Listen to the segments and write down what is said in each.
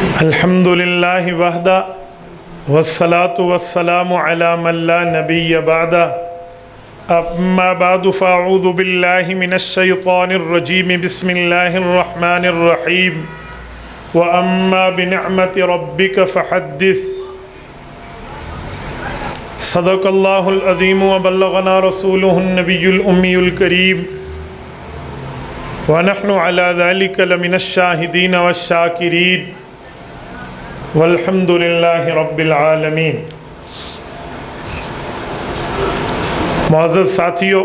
الحمد للہ وحدہ والصلاة والسلام علی من لا نبی بعدہ اما بعد فاعوذ باللہ من الشیطان الرجیم بسم اللہ الرحمن الرحیم واما بنعمت ربک فحدث صدق اللہ العظیم وبلغنا رسولہ النبی الامی الکریم ونحن على ذلك لمن الشاہدین والشاکرین والحمد للہ رب العالمین۔ معزز ساتھیو،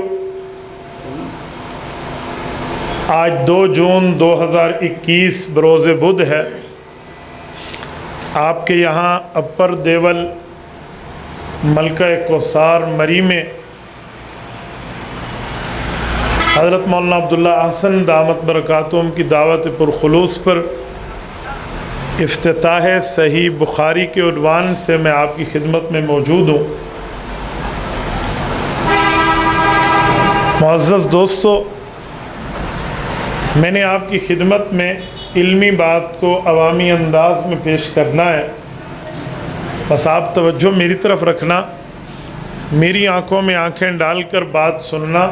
آج 2 جون 2021 بروز بدھ ہے۔ آپ کے یہاں اپر دیول ملکہ کوثار مری میں حضرت مولانا عبداللہ احسن دامت برکاتہم کی دعوت پرخلوص پر افتتاح صحیح بخاری کے عنوان سے میں آپ کی خدمت میں موجود ہوں۔ معزز دوستو، میں نے آپ کی خدمت میں علمی بات کو عوامی انداز میں پیش کرنا ہے، بس آپ توجہ میری طرف رکھنا، میری آنکھوں میں آنکھیں ڈال کر بات سننا،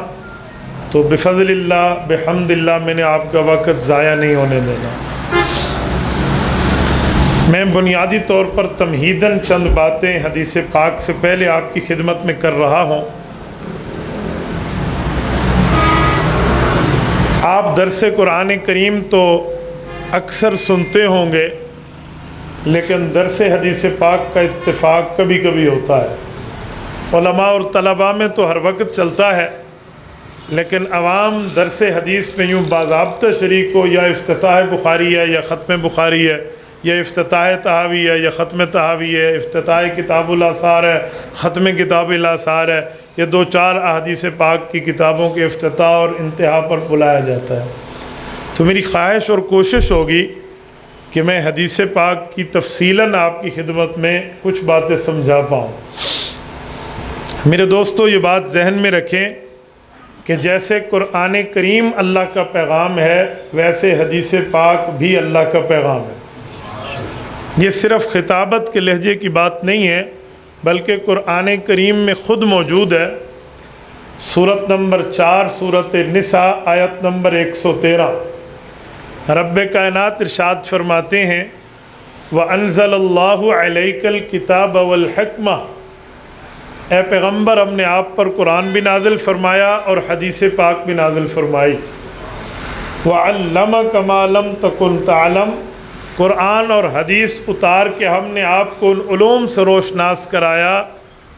تو بفضل اللہ بحمد اللہ میں نے آپ کا وقت ضائع نہیں ہونے دینا۔ میں بنیادی طور پر تمہیداً چند باتیں حدیث پاک سے پہلے آپ کی خدمت میں کر رہا ہوں۔ آپ درس قرآن کریم تو اکثر سنتے ہوں گے، لیکن درس حدیث پاک کا اتفاق کبھی کبھی ہوتا ہے۔ علماء اور طلباء میں تو ہر وقت چلتا ہے، لیکن عوام درس حدیث میں یوں باضابطہ شریک ہو، یا افتتاح بخاری ہے یا ختم بخاری ہے، یا افتتاح تحاوی ہے یا ختم تحاوی ہے، افتتاح کتاب الاثار ہے، ختم کتاب الاثار ہے، یا 2-4 احادیث پاک کی کتابوں کے افتتاح اور انتہا پر بلایا جاتا ہے۔ تو میری خواہش اور کوشش ہوگی کہ میں حدیث پاک کی تفصیلاً آپ کی خدمت میں کچھ باتیں سمجھا پاؤں۔ میرے دوستو، یہ بات ذہن میں رکھیں کہ جیسے قرآن کریم اللہ کا پیغام ہے، ویسے حدیث پاک بھی اللہ کا پیغام ہے۔ یہ صرف خطابت کے لہجے کی بات نہیں ہے، بلکہ قرآن کریم میں خود موجود ہے۔ سورت نمبر 4 سورت نساء آیت نمبر 113، رب کائنات ارشاد فرماتے ہیں وَأَنزَلَ اللَّهُ عَلَيْكَ الْكِتَابَ وَالْحِكْمَةَ، اے پیغمبر ہم نے آپ پر قرآن بھی نازل فرمایا اور حدیث پاک بھی نازل فرمائی۔ وَعَلَّمَكَ مَا لَمْ تَكُنْ تَعْلَمْ، قرآن اور حدیث اتار کے ہم نے آپ کو ان علوم سے روشناس کرایا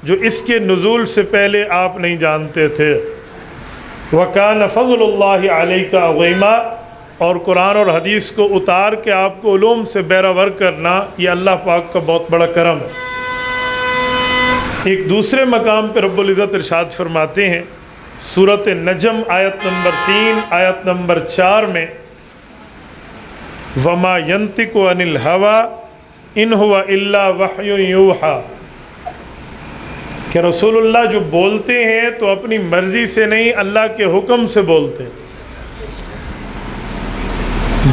جو اس کے نزول سے پہلے آپ نہیں جانتے تھے۔ وَكَانَ فَضْلُ اللَّهِ عَلَيْكَ عَظِيمًا، اور قرآن اور حدیث کو اتار کے آپ کو علوم سے بہرہ کرنا یہ اللہ پاک کا بہت بڑا کرم ہے۔ ایک دوسرے مقام پہ رب العزت ارشاد فرماتے ہیں سورۃ نجم آیت نمبر 3 آیت نمبر 4 میں وَمَا يَنطِقُ عَنِ الْهَوَىٰ إِنْ هُوَ إِلَّا وَحْيٌ يُوحَىٰ، کہ رسول اللہ جو بولتے ہیں تو اپنی مرضی سے نہیں، اللہ کے حکم سے بولتے ہیں۔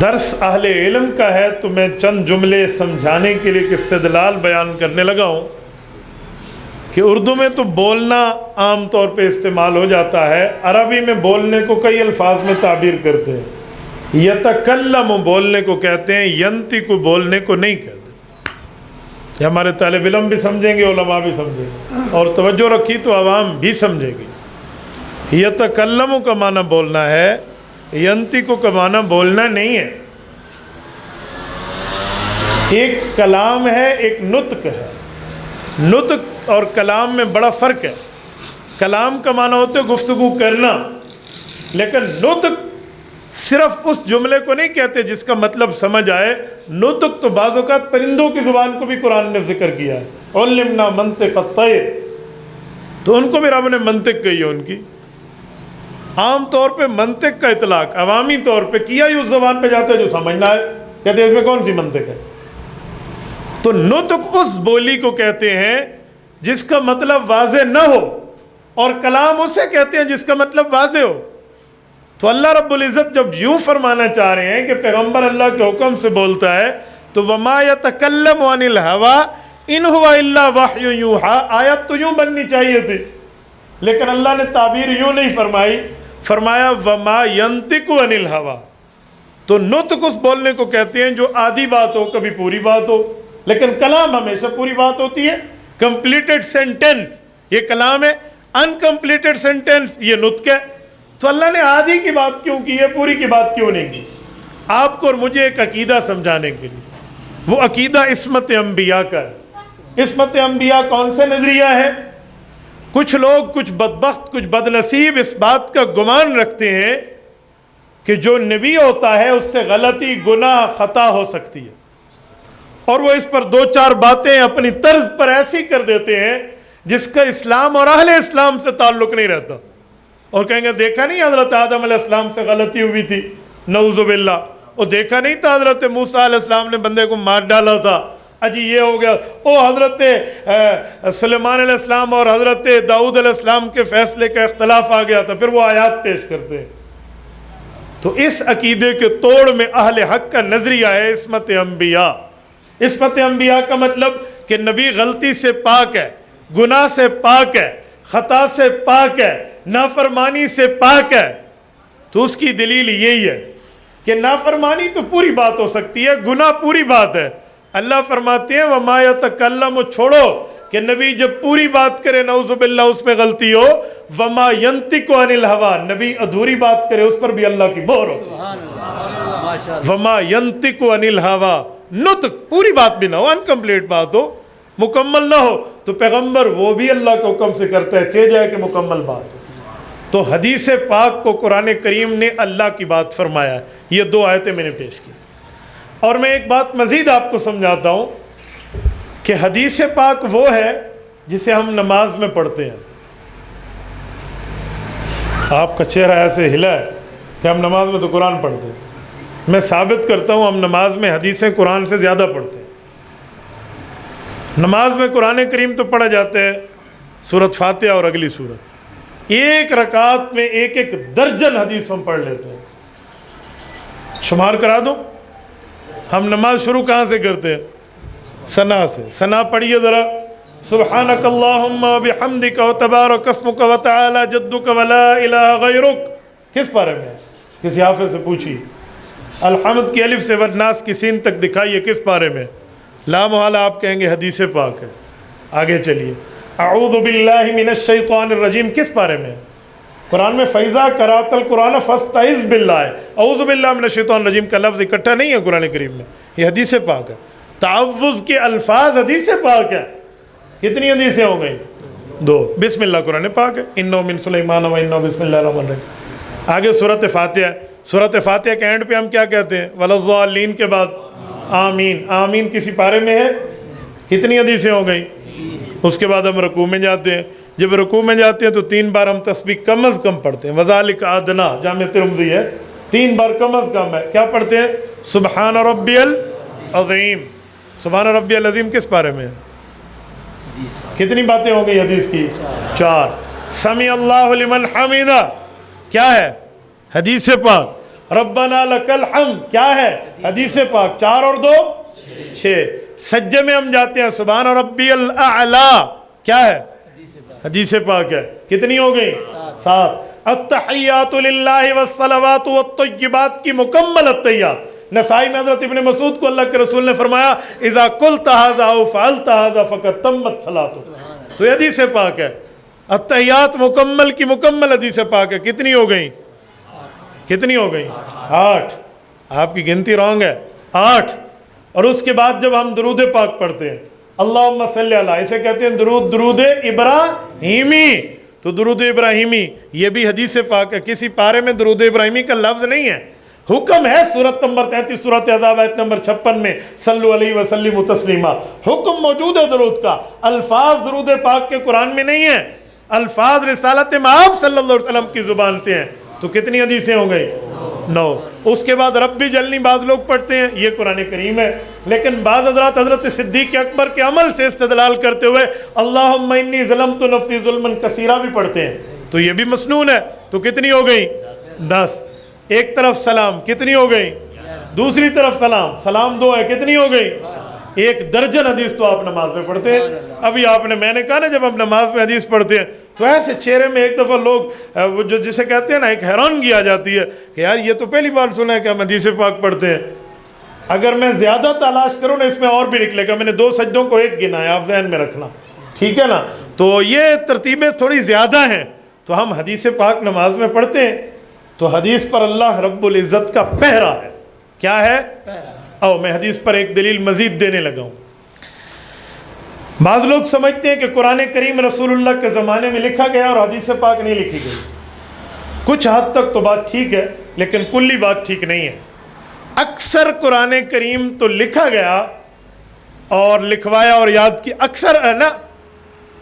درس اہل علم کا ہے تو میں چند جملے سمجھانے کے لیے ایک استدلال بیان کرنے لگا ہوں کہ اردو میں تو بولنا عام طور پہ استعمال ہو جاتا ہے، عربی میں بولنے کو کئی الفاظ میں تعبیر کرتے ہیں۔ یتکلم بولنے کو کہتے ہیں، ینطق بولنے کو نہیں کہتے۔ یہ ہمارے طالب علم بھی سمجھیں گے، علماء بھی سمجھیں گے، اور توجہ رکھی تو عوام بھی سمجھے گی۔ یتکلم کا معنی بولنا ہے، ینطق کا معنی بولنا نہیں ہے۔ ایک کلام ہے، ایک نطق ہے۔ نطق اور کلام میں بڑا فرق ہے۔ کلام کا معنی ہوتا ہے گفتگو کرنا، لیکن نطق صرف اس جملے کو نہیں کہتے جس کا مطلب سمجھ آئے۔ نطق تو بعض اوقات پرندوں کی زبان کو بھی قرآن نے ذکر کیا ہے، علمنا منطق الطیر، تو ان کو بھی رب نے منطق کہی ہے ان کی۔ عام طور پہ منطق کا اطلاق عوامی طور پہ کیا ہی اس زبان پہ جاتا ہے جو سمجھنا ہے، کہتے ہیں اس میں کون سی منطق ہے۔ تو نطق اس بولی کو کہتے ہیں جس کا مطلب واضح نہ ہو، اور کلام اسے کہتے ہیں جس کا مطلب واضح ہو۔ تو اللہ رب العزت جب یوں فرمانا چاہ رہے ہیں کہ پیغمبر اللہ کے حکم سے بولتا ہے تو وما یتکلم عن الہوا ان ہوا الا وحی یوحا، آیت تو یوں بننی چاہیے تھی، لیکن اللہ نے تعبیر یوں نہیں فرمائی، فرمایا وما ینطق عن الہوا۔ تو نطق اس بولنے کو کہتے ہیں جو آدھی بات ہو، کبھی پوری بات ہو، لیکن کلام ہمیشہ پوری بات ہوتی ہے۔ کمپلیٹڈ سینٹینس یہ کلام ہے، انکمپلیٹڈ سینٹینس یہ نطق ہے۔ تو اللہ نے آدھی کی بات کیوں کی ہے، پوری کی بات کیوں نہیں کی؟ آپ کو اور مجھے ایک عقیدہ سمجھانے کے لیے۔ وہ عقیدہ عصمت انبیاء کا ہے۔ عصمت انبیاء کون سے نظریہ ہے؟ کچھ لوگ، کچھ بدبخت، کچھ بد نصیب اس بات کا گمان رکھتے ہیں کہ جو نبی ہوتا ہے اس سے غلطی، گناہ، خطا ہو سکتی ہے، اور وہ اس پر دو چار باتیں اپنی طرز پر ایسی کر دیتے ہیں جس کا اسلام اور اہل اسلام سے تعلق نہیں رہتا، اور کہیں گے دیکھا نہیں حضرت آدم علیہ السلام سے غلطی ہوئی تھی، نعوذ باللہ، اور دیکھا نہیں تھا حضرت موسیٰ علیہ السلام نے بندے کو مار ڈالا تھا، اجی یہ ہو گیا، او حضرت سلیمان علیہ السلام اور حضرت داؤد علیہ السلام کے فیصلے کا اختلاف آ گیا تھا، پھر وہ آیات پیش کرتے ہیں۔ تو اس عقیدے کے توڑ میں اہل حق کا نظریہ ہے عصمت انبیاء۔ عصمت انبیاء کا مطلب کہ نبی غلطی سے پاک ہے، گناہ سے پاک ہے، خطا سے پاک ہے، نافرمانی سے پاک ہے۔ تو اس کی دلیل یہی ہے کہ نافرمانی تو پوری بات ہو سکتی ہے، گناہ پوری بات ہے۔ اللہ فرماتے ہیں وَمَا يَتَكَلَّمُ، چھوڑو کہ نبی جب پوری بات کرے نعوذ باللہ اس میں غلطی ہو، وَمَا يَنطِقُ عَنِ الْهَوَىٰ، نبی ادھوری بات کرے اس پر بھی اللہ کی مہر ہوتی ہے۔ وَمَا يَنطِقُ عَنِ الْهَوَىٰ، نطق پوری بات بھی نہ ہو، انکمپلیٹ بات ہو، مکمل نہ ہو، تو پیغمبر وہ بھی اللہ کے حکم سے کرتا ہے، چہ جائے کہ مکمل بات ہو۔ تو حدیث پاک کو قرآن کریم نے اللہ کی بات فرمایا ہے۔ یہ دو آیتیں میں نے پیش کی، اور میں ایک بات مزید آپ کو سمجھاتا ہوں کہ حدیث پاک وہ ہے جسے ہم نماز میں پڑھتے ہیں۔ آپ کا چہرہ ایسے ہلا ہے کہ ہم نماز میں تو قرآن پڑھتے ہیں، میں ثابت کرتا ہوں ہم نماز میں حدیثیں قرآن سے زیادہ پڑھتے ہیں۔ نماز میں قرآن کریم تو پڑھا جاتا ہے، سورۃ فاتحہ اور اگلی سورت، ایک رکعت میں ایک ایک درجن حدیث ہم پڑھ لیتے ہیں۔ شمار کرا دو، ہم نماز شروع کہاں سے کرتے ہیں؟ ثنا سے۔ ثنا پڑھیے ذرا، سبحانک اللہم بحمدک وتبارک اسمک وتعالی جدک ولا الہ غیرک، کس پارے میں ہے؟ کسی حافظ سے پوچھیے۔ الحمد کی الف سے والناس کی سین تک دکھائیے، کس پارے میں؟ لا محالہ آپ کہیں گے حدیث پاک ہے۔ آگے چلیے، اعوذ باللہ من الشیطان الرجیم کس پارے میں؟ قرآن میں فیضا قرأت القرآن فاستعذ باللہ ہے، اعوذ باللہ من الشیطان الرجیم کا لفظ اکٹھا نہیں ہے قرآن کریم میں، یہ حدیث پاک ہے۔ تعوذ کے الفاظ حدیث پاک ہے۔ کتنی حدیثیں ہو گئی؟ دو۔ بسم اللہ قرآن پاک ہے، انہ من سلیمان و انہ بسم اللہ الرحمن الرحیم۔ آگے سورۃ فاتحہ، سورۃ فاتحہ کے اینڈ پہ ہم کیا کہتے ہیں؟ وَلَضَّالِّينَ کے بعد آمین۔ آمین کسی پارے میں ہے؟ کتنی حدیثیں ہو گئی؟ اس کے بعد ہم رکوع میں جاتے ہیں، جب رکوع میں جاتے ہیں تو 3 بار ہم تسبیح کم از کم پڑھتے ہیں۔ وَذَلِكَ أَدْنَىٰ جامع ترمذی ہے، 3 بار کم از کم ہے۔ کیا پڑھتے ہیں؟ سبحان ربی العظیم۔ سبحان ربی العظیم کس پارے میں ہے؟ کتنی باتیں ہو گئی حدیث کی؟ 4۔ سمیع اللہ لمن حمیدہ کیا ہے؟ حدیث پاک۔ ربنا لک الحمد کیا ہے؟ حدیث پاک۔ 4 اور 2 6۔ سجدے میں ہم جاتے ہیں، سبحان ربی الاعلیٰ کیا ہے؟ حدیث پاک ہے۔ کتنی ہو گئی؟ 7۔ التحیات للہ والصلوات والطیبات کی مکمل التحیات۔ نسائی میں حضرت ابن مسعود کو اللہ کے رسول نے فرمایا اذا قلت ھذا او فعلت ھذا فقد تمت صلاۃ، تو یہ حدیث پاک ہے۔ التحیات مکمل کی مکمل حدیث پاک ہے۔ کتنی ہو گئی؟ کتنی ہو گئی؟ 8۔ آپ کی گنتی رانگ ہے، 8۔ اور اس کے بعد جب ہم درود پاک پڑھتے ہیں، اللہم صلی علی، اسے کہتے ہیں درود ابراہیمی۔ تو درود ابراہیمی یہ بھی حدیث پاک ہے، کسی پارے میں درود ابراہیمی کا لفظ نہیں ہے۔ حکم ہے سورت نمبر 33 سورت احزاب آیت نمبر 56 میں، صلو علیہ وسلم تسلیما، حکم موجود ہے درود کا۔ الفاظ درود پاک کے قرآن میں نہیں ہیں، الفاظ رسالت مآب صلی اللہ علیہ وسلم کی زبان سے ہیں۔ تو کتنی حدیثیں ہو گئی؟ 9۔ اس کے بعد رب بھی جلنی بعض لوگ پڑھتے ہیں، یہ قرآن کریم ہے، لیکن بعض حضرات حضرت صدیق اکبر کے عمل سے استدلال کرتے ہوئے اللہم انی ظلمت نفسی ظلما کثیرا بھی پڑھتے ہیں، تو یہ بھی مسنون ہے۔ تو کتنی ہو گئی؟ 10۔ ایک طرف سلام، کتنی ہو گئی؟ دوسری طرف سلام، سلام 2 ہے، کتنی ہو گئی؟ 1 درجن حدیث تو آپ نماز میں پڑھتے ہیں۔ ابھی آپ نے، میں نے کہا نا جب ہم نماز میں حدیث پڑھتے ہیں تو ایسے چہرے میں ایک دفعہ لوگ جو جسے کہتے ہیں نا ایک حیرانگی آ جاتی ہے کہ یار یہ تو پہلی بار سنا ہے کہ ہم حدیث پاک پڑھتے ہیں۔ اگر میں زیادہ تلاش کروں نا اس میں اور بھی نکلے گا۔ میں نے 2 سجدوں کو 1 گنا ہے، آپ ذہن میں رکھنا، ٹھیک ہے نا؟ تو یہ ترتیبیں تھوڑی زیادہ ہیں۔ تو ہم حدیث پاک نماز میں پڑھتے ہیں تو حدیث پر اللہ رب العزت کا پہرا ہے۔ کیا ہے؟ او میں حدیث پر ایک دلیل مزید دینے لگا ہوں۔ بعض لوگ سمجھتے ہیں کہ قرآن کریم رسول اللہ کے زمانے میں لکھا گیا اور حدیث پاک نہیں لکھی گئی۔ کچھ حد تک تو بات ٹھیک ہے لیکن کلی بات ٹھیک نہیں ہے۔ اکثر قرآن کریم تو لکھا گیا اور لکھوایا اور یاد کی، اکثر ہے نا،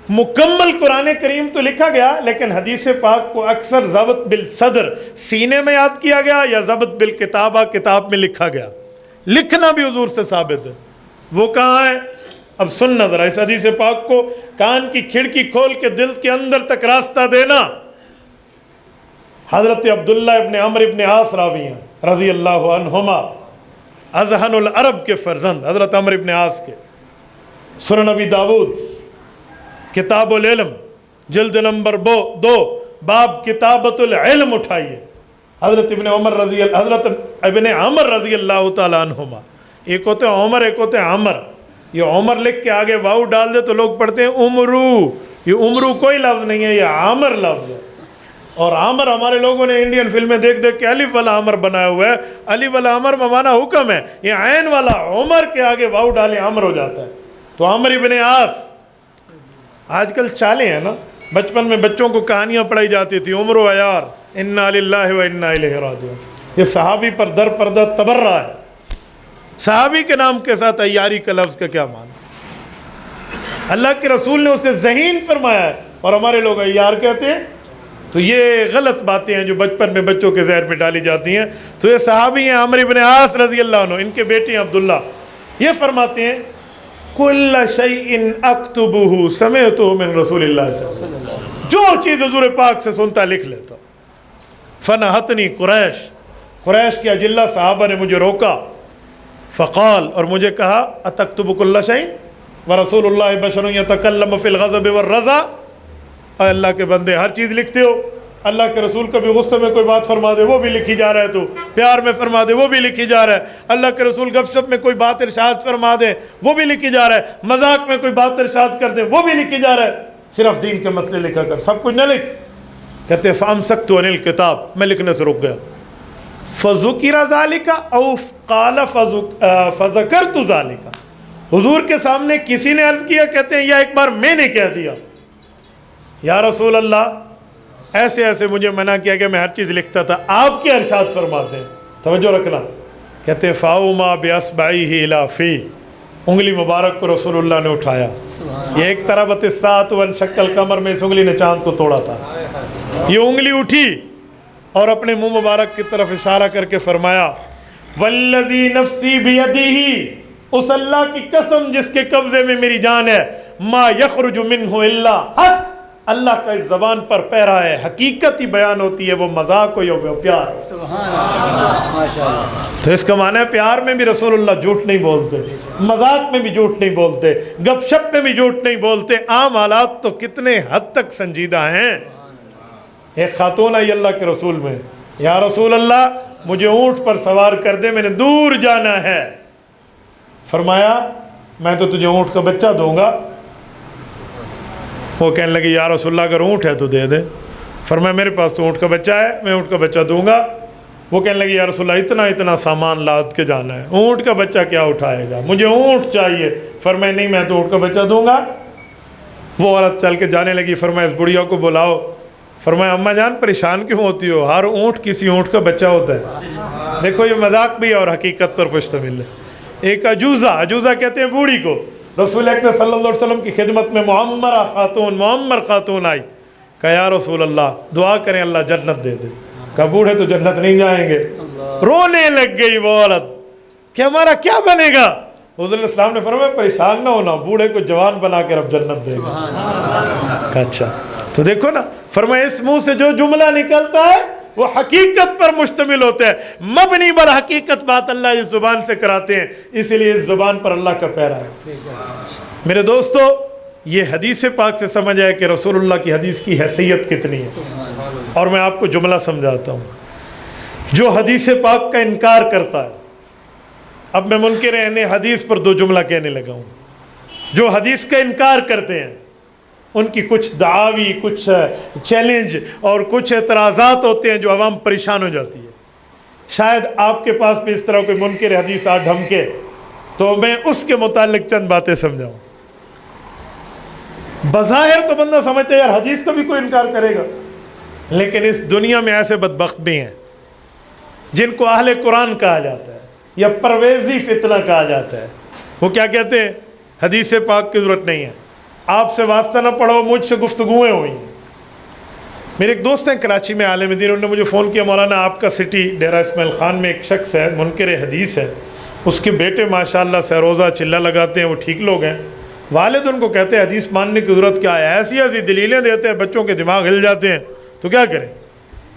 مکمل قرآن کریم تو لکھا گیا لیکن حدیث پاک کو اکثر ضبط بالصدر، سینے میں یاد کیا گیا، یا ضبط بالکتابہ، کتاب میں لکھا گیا۔ لکھنا بھی حضور سے ثابت ہے۔ وہ کہاں ہے؟ اب سننا ذرا اس حدیث پاک کو، کان کی کھڑکی کھول کے دل کے اندر تک راستہ دینا۔ حضرت عبداللہ ابن عمرو ابن عاص راوی ہیں رضی اللہ عنہما، اذہن العرب کے فرزند حضرت عمرو ابن عاص کے۔ سنن نبی داود کتاب العلم جلد نمبر 2 باب کتابت العلم اٹھائیے۔ حضرت حضرت ابن عمر رضی اللہ تعالیٰ عنہما، ایک ہوتے ہیں عمر، ایک ہوتے ہیں عمر۔ یہ عمر لکھ کے آگے واو ڈال دے تو لوگ پڑھتے ہیں عمرو، یہ عمرو کوئی لفظ نہیں ہے، یہ عامر لفظ ہے۔ اور عامر ہمارے لوگوں نے انڈین فلمیں دیکھ دیکھ کے الف والا عامر بنایا ہوا ہے۔ الف والا عامر مانا حکم ہے، یہ عین والا عمر کے آگے واو ڈالے عامر ہو جاتا ہے۔ تو عمر ابن عاص، آج کل چالیں ہیں نا، بچپن میں بچوں کو کہانیاں پڑھائی جاتی تھی، عمر و عیار، انا للہ و انا الیہ راجعون۔ یہ صحابی پر در پردہ تبرہ ہے۔ صحابی کے نام کے ساتھ عیاری کا لفظ کا کیا معنی؟ اللہ کے رسول نے اسے ذہین فرمایا ہے اور ہمارے لوگ عیار کہتے ہیں۔ تو یہ غلط باتیں ہیں جو بچپن میں بچوں کے ذہن میں ڈالی جاتی ہیں۔ تو یہ صحابی ہیں عمرو بن عاص رضی اللہ عنہ، ان کے بیٹے ہیں عبداللہ، یہ فرماتے ہیں کل شیء اکتبہ سمعتہ من رسول اللہ صلی اللہ علیہ وسلم، جو چیز حضور پاک سے سنتا لکھ لیتا۔ فنہتنی قریش کے اجلہ صحابہ نے مجھے روکا، فقال، اور مجھے کہا اتکتب کل شیء ورسول اللہ بشر یتکلم فی الغضب والرضا، اے اللہ کے بندے ہر چیز لکھتے ہو؟ اللہ کے رسول کبھی غصے میں کوئی بات فرما دے وہ بھی لکھی جا رہا ہے، تو پیار میں فرما دے وہ بھی لکھی جا رہا ہے، اللہ کے رسول گپ شپ میں کوئی بات ارشاد فرما دے وہ بھی لکھی جا رہا ہے، مذاق میں کوئی بات ارشاد کر دے وہ بھی لکھی جا رہا ہے، صرف دین کے مسئلے لکھا کر سب کچھ نہ لکھ۔ کہتے فامسکت عن الکتاب، میں لکھنے سے رک گیا۔ فذکر ذالک او قال فذکرت ذالک، حضور کے سامنے کسی نے عرض کیا، کہتے ہیں یا ایک بار میں نے کہہ دیا، یا رسول اللہ ایسے ایسے مجھے منع کیا کہ میں ہر چیز لکھتا تھا، آپ کیا ارشاد فرماتے ہیں؟ توجہ رکھنا، کہتے ہیں فاؤما باصبعیہ الی فی، انگلی مبارک کو رسول اللہ نے اٹھایا، یہ ایک طربت الساعۃ وانشق القمر میں اس انگلی نے چاند کو توڑا تھا، یہ انگلی اٹھی اور اپنے منہ مبارک کی طرف اشارہ کر کے فرمایا والذی نفسی بیدہ، اس اللہ کی قسم جس کے قبضے میں میری جان ہے، ما یخرج منہ الا حق، اللہ کا اس زبان پر پہرا ہے، حقیقت ہی بیان ہوتی ہے، وہ مذاق ہو یا وہ پیار۔ سبحان اللہ، ماشاءاللہ۔ تو اس کا معنی ہے پیار میں بھی رسول اللہ جھوٹ نہیں بولتے، مذاق میں بھی جھوٹ نہیں بولتے، گپ شپ میں بھی جھوٹ نہیں بولتے۔ عام حالات تو کتنے حد تک سنجیدہ ہیں۔ ایک خاتون آئی اللہ کے رسول میں، یا رسول اللہ مجھے اونٹ پر سوار کر دے، میں نے دور جانا ہے۔ فرمایا میں تو تجھے اونٹ کا بچہ دوں گا۔ وہ کہنے لگی یا رسول اللہ اگر اونٹ ہے تو دے دے۔ فرمایا میرے پاس تو اونٹ کا بچہ ہے، میں اونٹ کا بچہ دوں گا۔ وہ کہنے لگی یا رسول اللہ اتنا سامان لاد کے جانا ہے، اونٹ کا بچہ کیا اٹھائے گا، مجھے اونٹ چاہیے۔ فرمایا نہیں میں تو اونٹ کا بچہ دوں گا۔ وہ عورت چل کے جانے لگی، فرمایا اس بڑھیا کو بلاؤ۔ فرمایا اماں جان پریشان کیوں ہوتی ہو، ہر اونٹ کسی اونٹ کا بچہ ہوتا ہے۔ دیکھو یہ مذاق بھی اور حقیقت پر مشتمل ہے۔ ایک عجوزہ کہتے ہیں بوڑھی کو، رسول اکرم صلی اللہ علیہ وسلم کی خدمت میں معمر خاتون آئی، کہا یا رسول اللہ دعا کریں اللہ جنت دے دے۔ کہا بوڑھے تو جنت نہیں جائیں گے۔ رونے لگ گئی وہ عورت کہ ہمارا کیا بنے گا؟ حضور علیہ السلام نے فرمایا پریشان نہ ہونا، بوڑھے کو جوان بنا کے رب جنت دے گا۔ اچھا تو دیکھو نا، فرمایا اس منہ سے جو جملہ نکلتا ہے وہ حقیقت پر مشتمل ہوتا ہے، مبنی بر حقیقت بات اللہ اس زبان سے کراتے ہیں، اسی لیے اس زبان پر اللہ کا پیرا ہے۔ میرے دوستو، یہ حدیث پاک سے سمجھ آئے کہ رسول اللہ کی حدیث کی حیثیت کتنی ہے۔ اور میں آپ کو جملہ سمجھاتا ہوں، جو حدیث پاک کا انکار کرتا ہے، اب میں منکر اہل حدیث پر دو جملہ کہنے لگا ہوں، جو حدیث کا انکار کرتے ہیں ان کی کچھ دعاوی، کچھ چیلنج اور کچھ اعتراضات ہوتے ہیں جو عوام پریشان ہو جاتی ہے۔ شاید آپ کے پاس بھی اس طرح کوئی منکر حدیث آ ڈھمکے تو میں اس کے متعلق چند باتیں سمجھاؤں۔ بظاہر تو بندہ سمجھتا ہے یار حدیث کا بھی کوئی انکار کرے گا، لیکن اس دنیا میں ایسے بدبخت بھی ہیں جن کو اہل قرآن کہا جاتا ہے یا پرویزی فتنہ کہا جاتا ہے۔ وہ کیا کہتے ہیں؟ حدیث پاک کی ضرورت نہیں ہے، آپ سے واسطہ نہ پڑھو، مجھ سے گفتگویں ہوئی ہیں۔ میرے ایک دوست ہیں کراچی میں عالم دین، انہوں نے مجھے فون کیا، مولانا آپ کا سٹی ڈیرہ اسماعیل خان میں ایک شخص ہے منکر حدیث ہے، اس کے بیٹے ماشاءاللہ سروزہ چلہ لگاتے ہیں، وہ ٹھیک لوگ ہیں، والد ان کو کہتے ہیں حدیث ماننے کی ضرورت کیا ہے، ایسی ایسی دلیلیں دیتے ہیں بچوں کے دماغ ہل جاتے ہیں، تو کیا کریں؟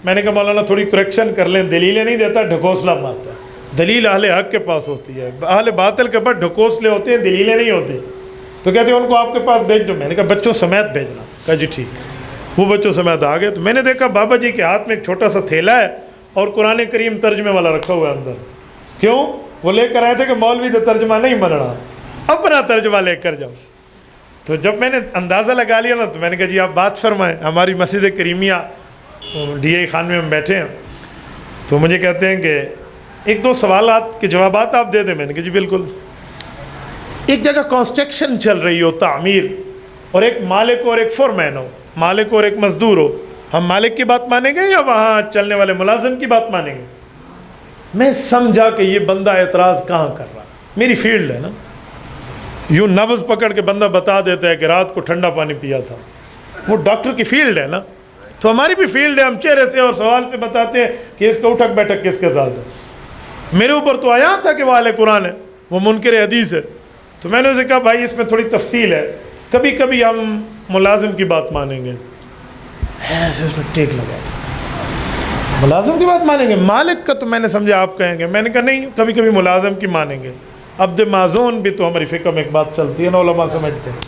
میں نے کہا مولانا تھوڑی کریکشن کر لیں، دلیلیں نہیں دیتا، ڈھکوسلا مارتا ہے۔ دلیل اہل حق کے پاس ہوتی ہے، اہل باطل کے پاس ڈھکوسلے ہوتے ہیں، دلیلیں نہیں ہوتی۔ تو کہتے ہیں ان کو آپ کے پاس بھیج دو۔ میں نے کہا بچوں سمیت بھیجنا۔ کہا جی ٹھیک۔ وہ بچوں سمیت آ گئے تو میں نے دیکھا بابا جی کے ہاتھ میں ایک چھوٹا سا تھیلا ہے اور قرآن کریم ترجمے والا رکھا ہوا ہے اندر۔ کیوں؟ وہ لے کر آئے تھے کہ مولوی تو ترجمہ نہیں بننا، اپنا ترجمہ لے کر جاؤ۔ تو جب میں نے اندازہ لگا لیا نا تو میں نے کہا جی آپ بات فرمائیں۔ ہماری مسجد کریمیہ ڈی اے خان میں ہم بیٹھے ہیں، تو مجھے کہتے ہیں کہ ایک دو سوالات کے جوابات آپ دے دیں۔ میں نے کہا جی بالکل۔ ایک جگہ کنسٹرکشن چل رہی ہو، تعمیر، اور ایک مالک اور ایک فورمین ہو، مالک اور ایک مزدور ہو، ہم مالک کی بات مانیں گے یا وہاں چلنے والے ملازم کی بات مانیں گے؟ میں سمجھا کہ یہ بندہ اعتراض کہاں کر رہا ہے، میری فیلڈ ہے نا۔ یوں نبض پکڑ کے بندہ بتا دیتا ہے کہ رات کو ٹھنڈا پانی پیا تھا، وہ ڈاکٹر کی فیلڈ ہے نا، تو ہماری بھی فیلڈ ہے، ہم چہرے سے اور سوال سے بتاتے ہیں کہ اس کا اٹھک بیٹھک کس کے ساتھ ہے۔ میرے اوپر تو آیا تھا کہ وہ اہل قرآن ہے، وہ منکر حدیث ہے، تو میں نے اسے کہا بھائی اس میں تھوڑی تفصیل ہے، کبھی کبھی ہم ملازم کی بات مانیں گے۔ ایسے اس میں ٹیک لگا، ملازم کی بات مانیں گے، مالک کا تو میں نے سمجھا آپ کہیں گے۔ میں نے کہا نہیں، کبھی کبھی ملازم کی مانیں گے، عبد معزون بھی تو ہماری فقہ میں ایک بات چلتی ہے نا، علماء سمجھتے ہیں۔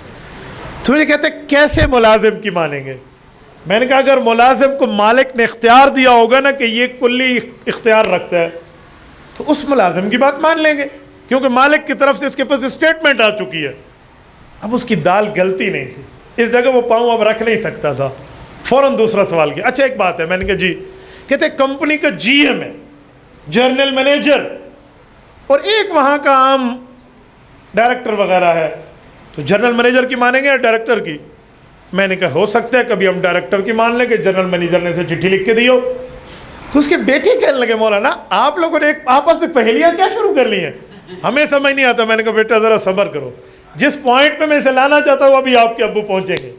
تو مجھے کہتے ہیں کیسے ملازم کی مانیں گے؟ میں نے کہا اگر ملازم کو مالک نے اختیار دیا ہوگا نا کہ یہ کلی اختیار رکھتا ہے تو اس ملازم کی بات مان لیں گے، کیونکہ مالک کی طرف سے اس کے پاس اسٹیٹمنٹ آ چکی ہے۔ اب اس کی دال گلتی نہیں تھی، اس جگہ وہ پاؤں اب رکھ نہیں سکتا تھا، فوراً دوسرا سوال کیا، اچھا ایک بات ہے۔ میں نے کہا جی۔ کہتے کمپنی کا جی ایم ہے، جنرل مینیجر، اور ایک وہاں کا عام ڈائریکٹر وغیرہ ہے، تو جنرل مینیجر کی مانیں گے یا ڈائریکٹر کی؟ میں نے کہا ہو سکتا ہے کبھی ہم ڈائریکٹر کی مان لیں کہ جنرل مینیجر نے اسے چٹھی لکھ کے دی ہو۔ تو اس کے بیٹے کہنے لگے مولانا آپ لوگوں نے ایک آپس میں پہیلیاں کیا شروع کر لی ہیں، ہمیں سمجھ نہیں آتا۔ میں نے کہا بیٹا ذرا صبر کرو، جس پوائنٹ پہ میں اسے لانا چاہتا ہوں ابھی آپ کے ابو پہنچیں گے۔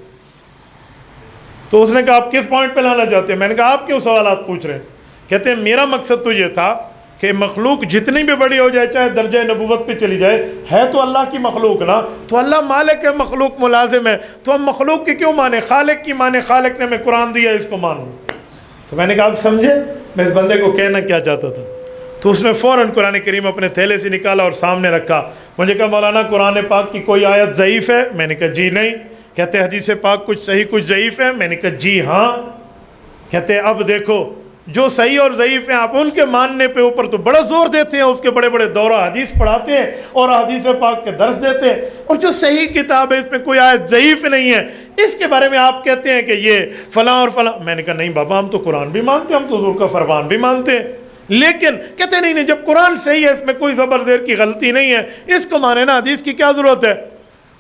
تو اس نے کہا آپ کس پوائنٹ پہ لانا چاہتے ہیں؟ میں نے کہا آپ کیوں سوالات پوچھ رہے ہیں؟ کہتے ہیں میرا مقصد تو یہ تھا کہ مخلوق جتنی بھی بڑی ہو جائے، چاہے درجہ نبوت پہ چلی جائے، ہے تو اللہ کی مخلوق نا، تو اللہ مالک ہے، مخلوق ملازم ہے، تو ہم مخلوق کی کیوں مانے، خالق کی مانے، خالق نے ہمیں قرآن دیا اس کو مانو۔ تو میں نے کہا آپ سمجھے میں اس بندے کو کہنا کیا چاہتا تھا؟ تو اس نے فوراً قرآن کریم اپنے تھیلے سے نکالا اور سامنے رکھا۔ مجھے کہا مولانا قرآن پاک کی کوئی آیت ضعیف ہے؟ میں نے کہا جی نہیں۔ کہتے حدیث پاک کچھ صحیح کچھ ضعیف ہے؟ میں نے کہا جی ہاں۔ کہتے اب دیکھو جو صحیح اور ضعیف ہیں آپ ان کے ماننے پہ اوپر تو بڑا زور دیتے ہیں، اس کے بڑے بڑے دورہ حدیث پڑھاتے ہیں اور حدیث پاک کے درس دیتے ہیں، اور جو صحیح کتاب ہے اس میں کوئی آیت ضعیف نہیں ہے، اس کے بارے میں آپ کہتے ہیں کہ یہ فلاں اور فلاں۔ میں نے کہا نہیں بابا ہم تو قرآن بھی مانتے ہیں، ہم تو حضور کا فرمان بھی مانتے ہیں، لیکن کہتے نہیں نہیں جب قرآن صحیح ہے اس میں کوئی زبر زیر کی غلطی نہیں ہے، اس کو مانے نا، حدیث کی کیا ضرورت ہے؟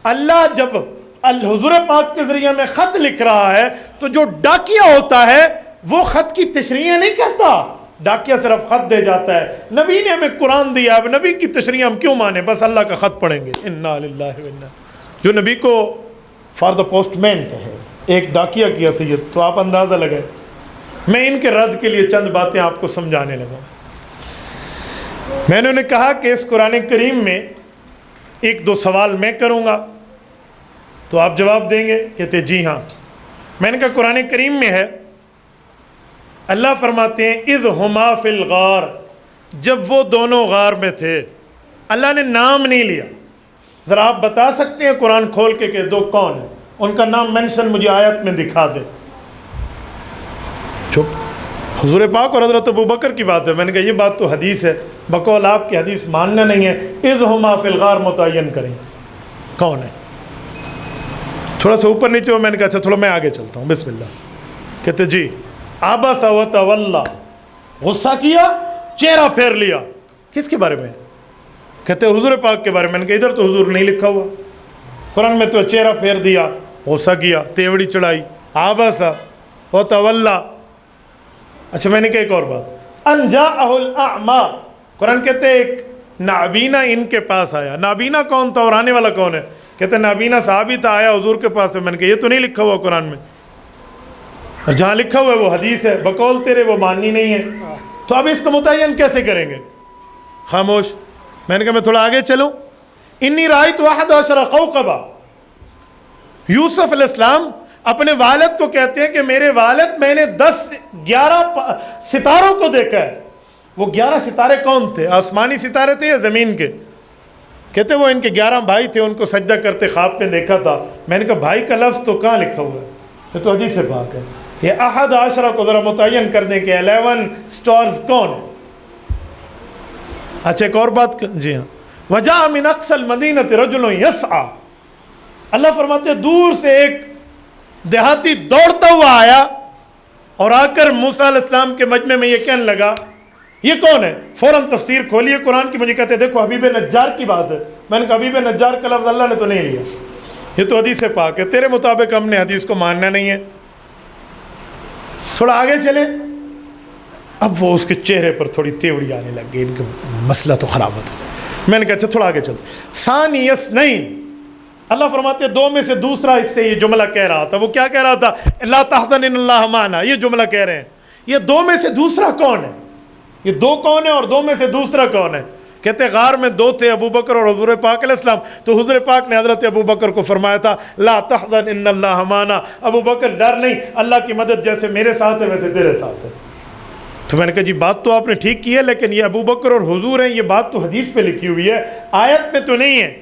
اللہ جب حضور پاک کے ذریعے میں خط لکھ رہا ہے تو جو ڈاکیا ہوتا ہے وہ خط کی تشریح نہیں کرتا، ڈاکیا صرف خط دے جاتا ہے۔ نبی نے ہمیں قرآن دیا، اب نبی کی تشریح ہم کیوں مانیں؟ بس اللہ کا خط پڑھیں گے، انا للہ و انا، جو نبی کو فار دا پوسٹ مین کہے، ایک ڈاکیا کی حیثیت، تو آپ اندازہ لگائیں۔ میں ان کے رد کے لیے چند باتیں آپ کو سمجھانے لگا۔ میں نے انہیں کہا کہ اس قرآن کریم میں ایک دو سوال میں کروں گا تو آپ جواب دیں گے؟ کہتے جی ہاں۔ میں نے کہا قرآن کریم میں ہے اللہ فرماتے ہیں اذ ہما فی الغار، جب وہ دونوں غار میں تھے، اللہ نے نام نہیں لیا. ذرا آپ بتا سکتے ہیں قرآن کھول کے کہ دو کون ہیں؟ ان کا نام مینشن مجھے آیت میں دکھا دے. چپ. حضور پاک اور حضرت ابوبکر کی بات ہے. میں نے کہا یہ بات تو حدیث ہے، بقول آپ کی حدیث ماننا نہیں ہے. اذ ہما فی الغار متعین کریں کون ہے. تھوڑا سا اوپر نیچے ہو. میں نے کہا اچھا تھوڑا میں آگے چلتا ہوں. بسم اللہ. کہتے جی عبس وتولی، غصہ کیا، چہرہ پھیر لیا. کس کے بارے میں؟ کہتے حضور پاک کے بارے میں. نے کہا ادھر تو حضور نہیں لکھا ہوا قرآن میں. تو چہرہ پھیر دیا، غصہ کیا، تیوڑی چڑھائی. عبس وتولی. اچھا میں نے کہا ایک اور بات، ان جاءہ الاعمی، قرآن کہتے ایک نابینا ان کے پاس آیا. نابینا کون تھا اور آنے والا کون ہے؟ کہتے نابینا صحابی تھا، آیا حضور کے پاس. میں نے کہا یہ تو نہیں لکھا ہوا قرآن میں، اور جہاں لکھا ہوا ہے وہ حدیث ہے، بقول تیرے وہ ماننی نہیں ہے. تو اب اس کو متعین کیسے کریں گے؟ خاموش. میں نے کہا میں تھوڑا آگے چلوں. انی رأیت 11 کوكبا، یوسف علیہ السلام اپنے والد کو کہتے ہیں کہ میرے والد میں نے 11 ستاروں کو دیکھا ہے. وہ 11 ستارے کون تھے؟ آسمانی ستارے تھے یا زمین کے؟ کہتے وہ ان کے 11 بھائی تھے، ان کو سجدہ کرتے خواب میں دیکھا تھا. میں نے کہا بھائی کا لفظ تو کہاں لکھا ہوا ہے؟ یہ تو حدیث پاک ہے. یہ 11 کو ذرا متعین کر دیں کہ 11 سٹارز کون ہیں. اچھا ایک اور بات. جی ہاں. وجاء من اقصى المدینة رجل یسعى، اللہ فرماتے ہیں دور سے ایک دیہاتی دوڑتا ہوا آیا اور آ کر موسیٰ علیہ السلام کے مجمع میں یہ کہنے لگا یہ کون ہے؟ فوراً تفسیر کھولیے قرآن کی. مجھے کہتے دیکھو حبیب نجار کی بات ہے. میں نے کہا حبیب نجار کا لفظ اللہ نے تو نہیں لیا، یہ تو حدیث پاک ہے. تیرے مطابق ہم نے حدیث کو ماننا نہیں ہے. تھوڑا آگے چلے. اب وہ اس کے چہرے پر تھوڑی تیوڑی آنے لگ گئی، ان کا مسئلہ تو خراب ہوتا تھا. میں نے کہا اچھا تھوڑا آگے چلتے. ثانی اثنین، اللہ فرماتے ہیں دو میں سے دوسرا اس سے یہ جملہ کہہ رہا تھا. وہ کیا کہہ رہا تھا؟ لا تحزن ان اللہ معنا، یہ جملہ کہہ رہے ہیں. یہ دو میں سے دوسرا کون ہے؟ یہ دو کون ہے اور دو میں سے دوسرا کون ہے؟ کہتے غار میں دو تھے، ابو بکر اور حضور پاک علیہ السلام. تو حضور پاک نے حضرت ابو بکر کو فرمایا تھا لا تحزن ان اللہ معنا، ابو بکر ڈر نہیں، اللہ کی مدد جیسے میرے ساتھ ہے ویسے تیرے ساتھ ہے. تو میں نے کہا جی بات تو آپ نے ٹھیک کی ہے، لیکن یہ ابو بکر اور حضور ہیں، یہ بات تو حدیث پہ لکھی ہوئی ہے، آیت میں تو نہیں ہے.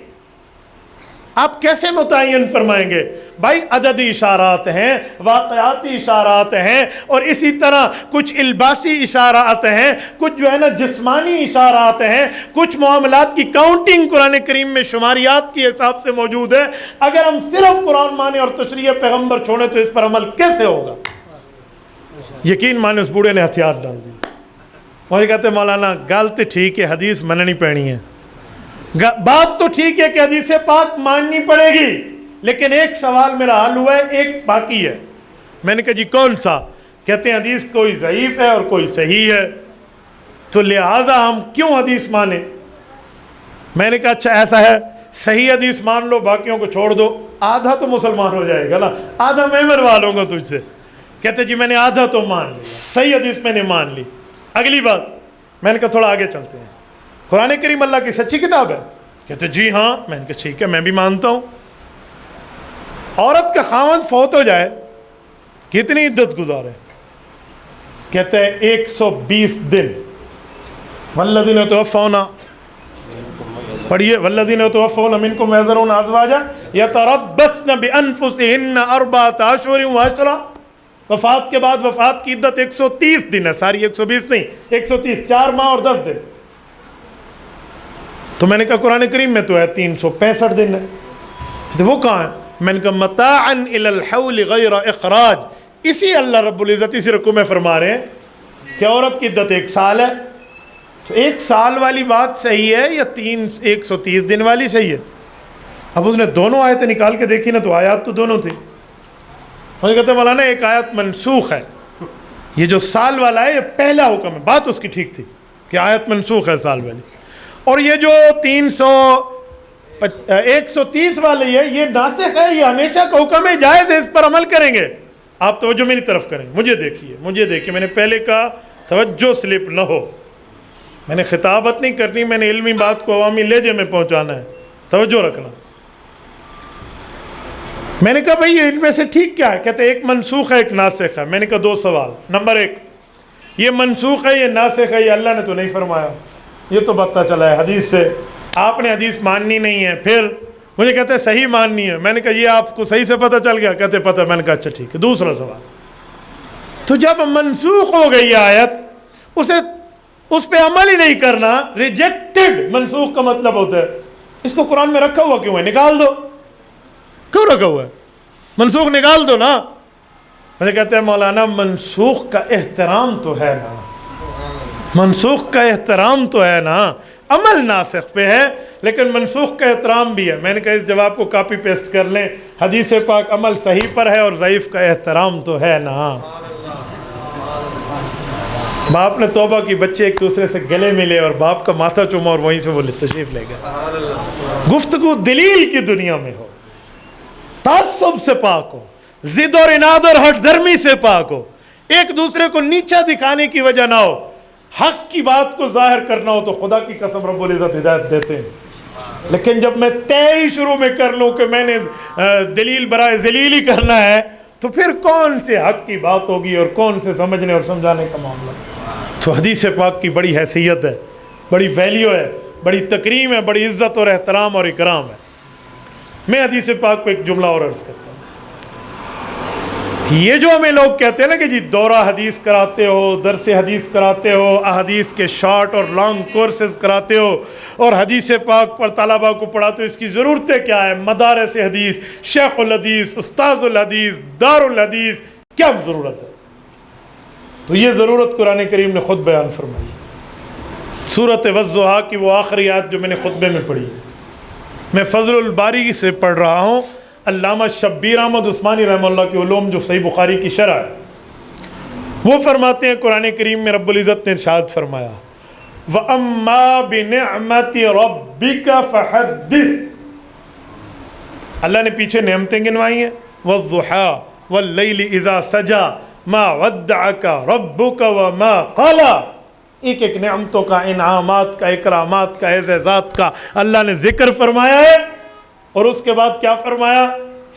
آپ کیسے متعین فرمائیں گے؟ بھائی عددی اشارات ہیں، واقعاتی اشارات ہیں، اور اسی طرح کچھ الباسی اشارات ہیں، کچھ جو ہے نا جسمانی اشارات ہیں، کچھ معاملات کی کاؤنٹنگ قرآن کریم میں شماریات کے حساب سے موجود ہے. اگر ہم صرف قرآن مانیں اور تشریح پیغمبر چھوڑیں تو اس پر عمل کیسے ہوگا؟ یقین مانے اس بوڑھے نے ہتھیار ڈال دی. اور یہ کہتے مولانا گل تو ٹھیک ہے، حدیث مننی پڑنی ہے. بات تو ٹھیک ہے کہ حدیث پاک ماننی پڑے گی، لیکن ایک سوال میرا حل ہوا ہے، ایک باقی ہے. میں نے کہا جی کون سا؟ کہتے ہیں حدیث کوئی ضعیف ہے اور کوئی صحیح ہے، تو لہٰذا ہم کیوں حدیث مانیں؟ میں نے کہا اچھا ایسا ہے، صحیح حدیث مان لو، باقیوں کو چھوڑ دو. آدھا تو مسلمان ہو جائے گا نا، آدھا میں منوا لوں گا تجھ سے. کہتے جی میں نے آدھا تو مان لیا، صحیح حدیث میں نے مان لی. اگلی بات میں نے کہا تھوڑا آگے چلتے ہیں، قرآن کریم اللہ کی سچی کتاب ہے؟ کہتے جی ہاں. میں نے کہا ٹھیک ہے میں بھی مانتا ہوں. عورت کا خاوند فوت ہو جائے کتنی عدت گزارے؟ کہتے ہیں 120 دن. والذین توفون، پڑھیے والذین یتوفون منکم ویذرون ازواجا یتربصن بانفسہن 4 اشہر وعشرا. وفات کے بعد وفات کی عدت 130 دن ہے، ساری 120 نہیں، 130، 4 ماہ اور 10 دن. تو میں نے کہا قرآن کریم میں تو ہے 365 دن ہے. تو وہ کہاں ہے؟ میں نے کہا متاعا الی الحول غیر اخراج. اسی اللہ رب العزت اسی رکوع میں فرما رہے ہیں کہ عورت کی عدت 1 سال ہے. تو 1 سال والی بات صحیح ہے یا 130 دن والی صحیح ہے؟ اب اس نے دونوں آیتیں نکال کے دیکھی نا، تو آیات تو دونوں تھی. مجھے کہتے ہیں مولانا ایک آیت منسوخ ہے، یہ جو سال والا ہے یہ پہلا حکم ہے. بات اس کی ٹھیک تھی کہ آیت منسوخ ہے سال والی. اور یہ جو 130 والی ہے یہ ناسخ ہے، یہ ہمیشہ کا حکم ہے، جائز ہے، اس پر عمل کریں گے. آپ توجہ میری طرف کریں، مجھے دیکھیے. میں نے پہلے کہا توجہ سلپ نہ ہو، میں نے خطابت نہیں کرنی، میں نے علمی بات کو عوامی لہجے میں پہنچانا ہے، توجہ رکھنا. میں نے کہا بھئی ان میں سے ٹھیک کیا ہے؟ کہتے ایک منسوخ ہے ایک ناسخ ہے. میں نے کہا 2 سوال. نمبر 1، یہ منسوخ ہے، یہ ناسخ ہے، یہ اللہ نے تو نہیں فرمایا، یہ تو پتہ چلا ہے حدیث سے۔ آپ نے حدیث ماننی نہیں ہے، پھر مجھے کہتے ہیں صحیح ماننی ہے، میں نے کہا یہ آپ کو صحیح سے پتہ چل گیا؟ کہتے پتہ، میں نے کہا اچھا ٹھیک ہے۔ دوسرا سوال، تو جب منسوخ ہو گئی آیت، اس پہ عمل ہی نہیں کرنا، ریجیکٹڈ منسوخ کا مطلب ہوتا ہے، اس کو قرآن میں رکھا ہوا کیوں ہے؟ نکال دو۔ کیوں رکھا ہوا ہے؟ منسوخ نکال دو نا۔ مجھے کہتے ہیں مولانا منسوخ کا احترام تو ہے نا، منسوخ کا احترام تو ہے نا، عمل ناسخ پہ ہے لیکن منسوخ کا احترام بھی ہے۔ میں نے کہا اس جواب کو کاپی پیسٹ کر لیں، حدیث پاک عمل صحیح پر ہے اور ضعیف کا احترام تو ہے نا۔ باپ نے توبہ کی، بچے ایک دوسرے سے گلے ملے اور باپ کا ماتھا چوما اور وہیں سے وہ تشریف لے گئے۔ گفتگو دلیل کی دنیا میں ہو، تعصب سے پاک ہو، ضد اور اناد اور ہٹ درمی سے پاک ہو، ایک دوسرے کو نیچا دکھانے کی وجہ نہ ہو، حق کی بات کو ظاہر کرنا ہو تو خدا کی قسم رب العزت ہدایت دیتے ہیں۔ لیکن جب میں طے ہی شروع میں کر لوں کہ میں نے دلیل برائے ذلیل ہی کرنا ہے، تو پھر کون سے حق کی بات ہوگی اور کون سے سمجھنے اور سمجھانے کا معاملہ؟ تو حدیث پاک کی بڑی حیثیت ہے، بڑی ویلیو ہے، بڑی تکریم ہے، بڑی عزت اور احترام اور اکرام ہے۔ میں حدیث پاک پہ ایک جملہ اور عرض کرتا ہوں۔ یہ جو ہمیں لوگ کہتے ہیں نا کہ جی دورہ حدیث کراتے ہو، درس حدیث کراتے ہو، احادیث کے شارٹ اور لانگ کورسز کراتے ہو اور حدیث پاک پر طلباء کو پڑھاتے ہو، اس کی ضرورتیں کیا ہے؟ مدارس حدیث، شیخ الحدیث، استاذ الحدیث، دار الحدیث، کیا ضرورت ہے؟ تو یہ ضرورت قرآن کریم نے خود بیان فرمائی۔ سورۃ والضحیٰ کی وہ آخری آیت جو میں نے خطبے میں پڑھی، میں فضل الباری سے پڑھ رہا ہوں، علامہ شبیر احمد عثمانی رحمہ اللہ کی علوم جو صحیح بخاری کی شرح ہے، وہ فرماتے ہیں قرآن کریم میں رب العزت نے ارشاد فرمایا وَأَمَّا بِنِعْمَةِ رَبِّكَ فَحَدِّثْ۔ اللہ نے پیچھے نعمتیں گنوائی ہیں، وَالضُّحَىٰ وَاللَّيْلِ إِذَا سَجَىٰ مَا وَدَّعَكَ رَبُّكَ وَمَا قَلَىٰ۔ ایک ایک نعمتوں کا، انعامات کا، اکرامات کا، اعزازات کا اللہ نے ذکر فرمایا ہے، اور اس کے بعد کیا فرمایا؟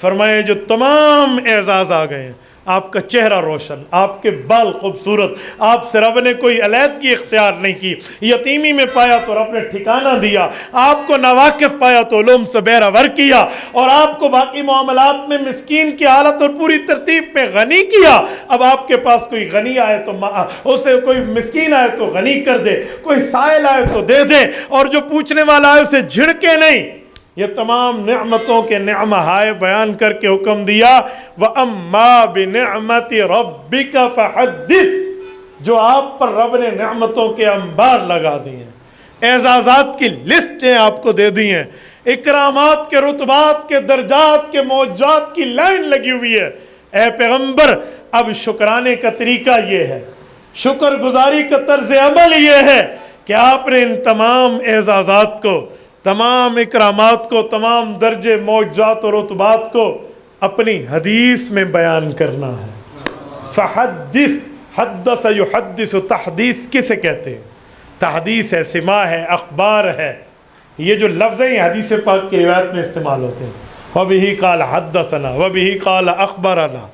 فرمایا جو تمام اعزاز آ گئے ہیں، آپ کا چہرہ روشن، آپ کے بال خوبصورت، آپ سے رب نے کوئی علیحدگی اختیار نہیں کی، یتیمی میں پایا تو رب نے ٹھکانہ دیا، آپ کو ناواقف پایا تو علوم سے بہرہ کیا، اور آپ کو باقی معاملات میں مسکین کی حالت اور پوری ترتیب پہ غنی کیا۔ اب آپ کے پاس کوئی غنی آئے تو اسے، کوئی مسکین آئے تو غنی کر دے، کوئی سائل آئے تو دے دے، اور جو پوچھنے والا آئے اسے جھڑکے نہیں۔ یہ تمام نعمتوں کے نعمہ ہائے بیان کر کے حکم دیا وَأَمَّا بِنِعْمَةِ رَبِّكَ فَحَدِّثْ۔ جو آپ پر رب نے نعمتوں کے انبار لگا دی ہیں، اعزازات کی لسٹیں آپ کو دے دی ہیں، اکرامات کے، رتبات کے، درجات کے، معجزات کی لائن لگی ہوئی ہے، اے پیغمبر اب شکرانے کا طریقہ یہ ہے، شکر گزاری کا طرز عمل یہ ہے کہ آپ نے ان تمام اعزازات کو، تمام اکرامات کو، تمام درجے، معجزات اور رتبات کو اپنی حدیث میں بیان کرنا ہے۔ فحدث، حدث یحدث، تحدیث کسے کہتے ہیں؟ تحدیث ہے، سماع ہے، اخبار ہے، یہ جو لفظ ہیں یہ حدیث پاک کی روایت میں استعمال ہوتے ہیں۔ وَبِهِ قَالَ حَدَّثَنَا وَبِهِ قَالَ أَخْبَرَنَا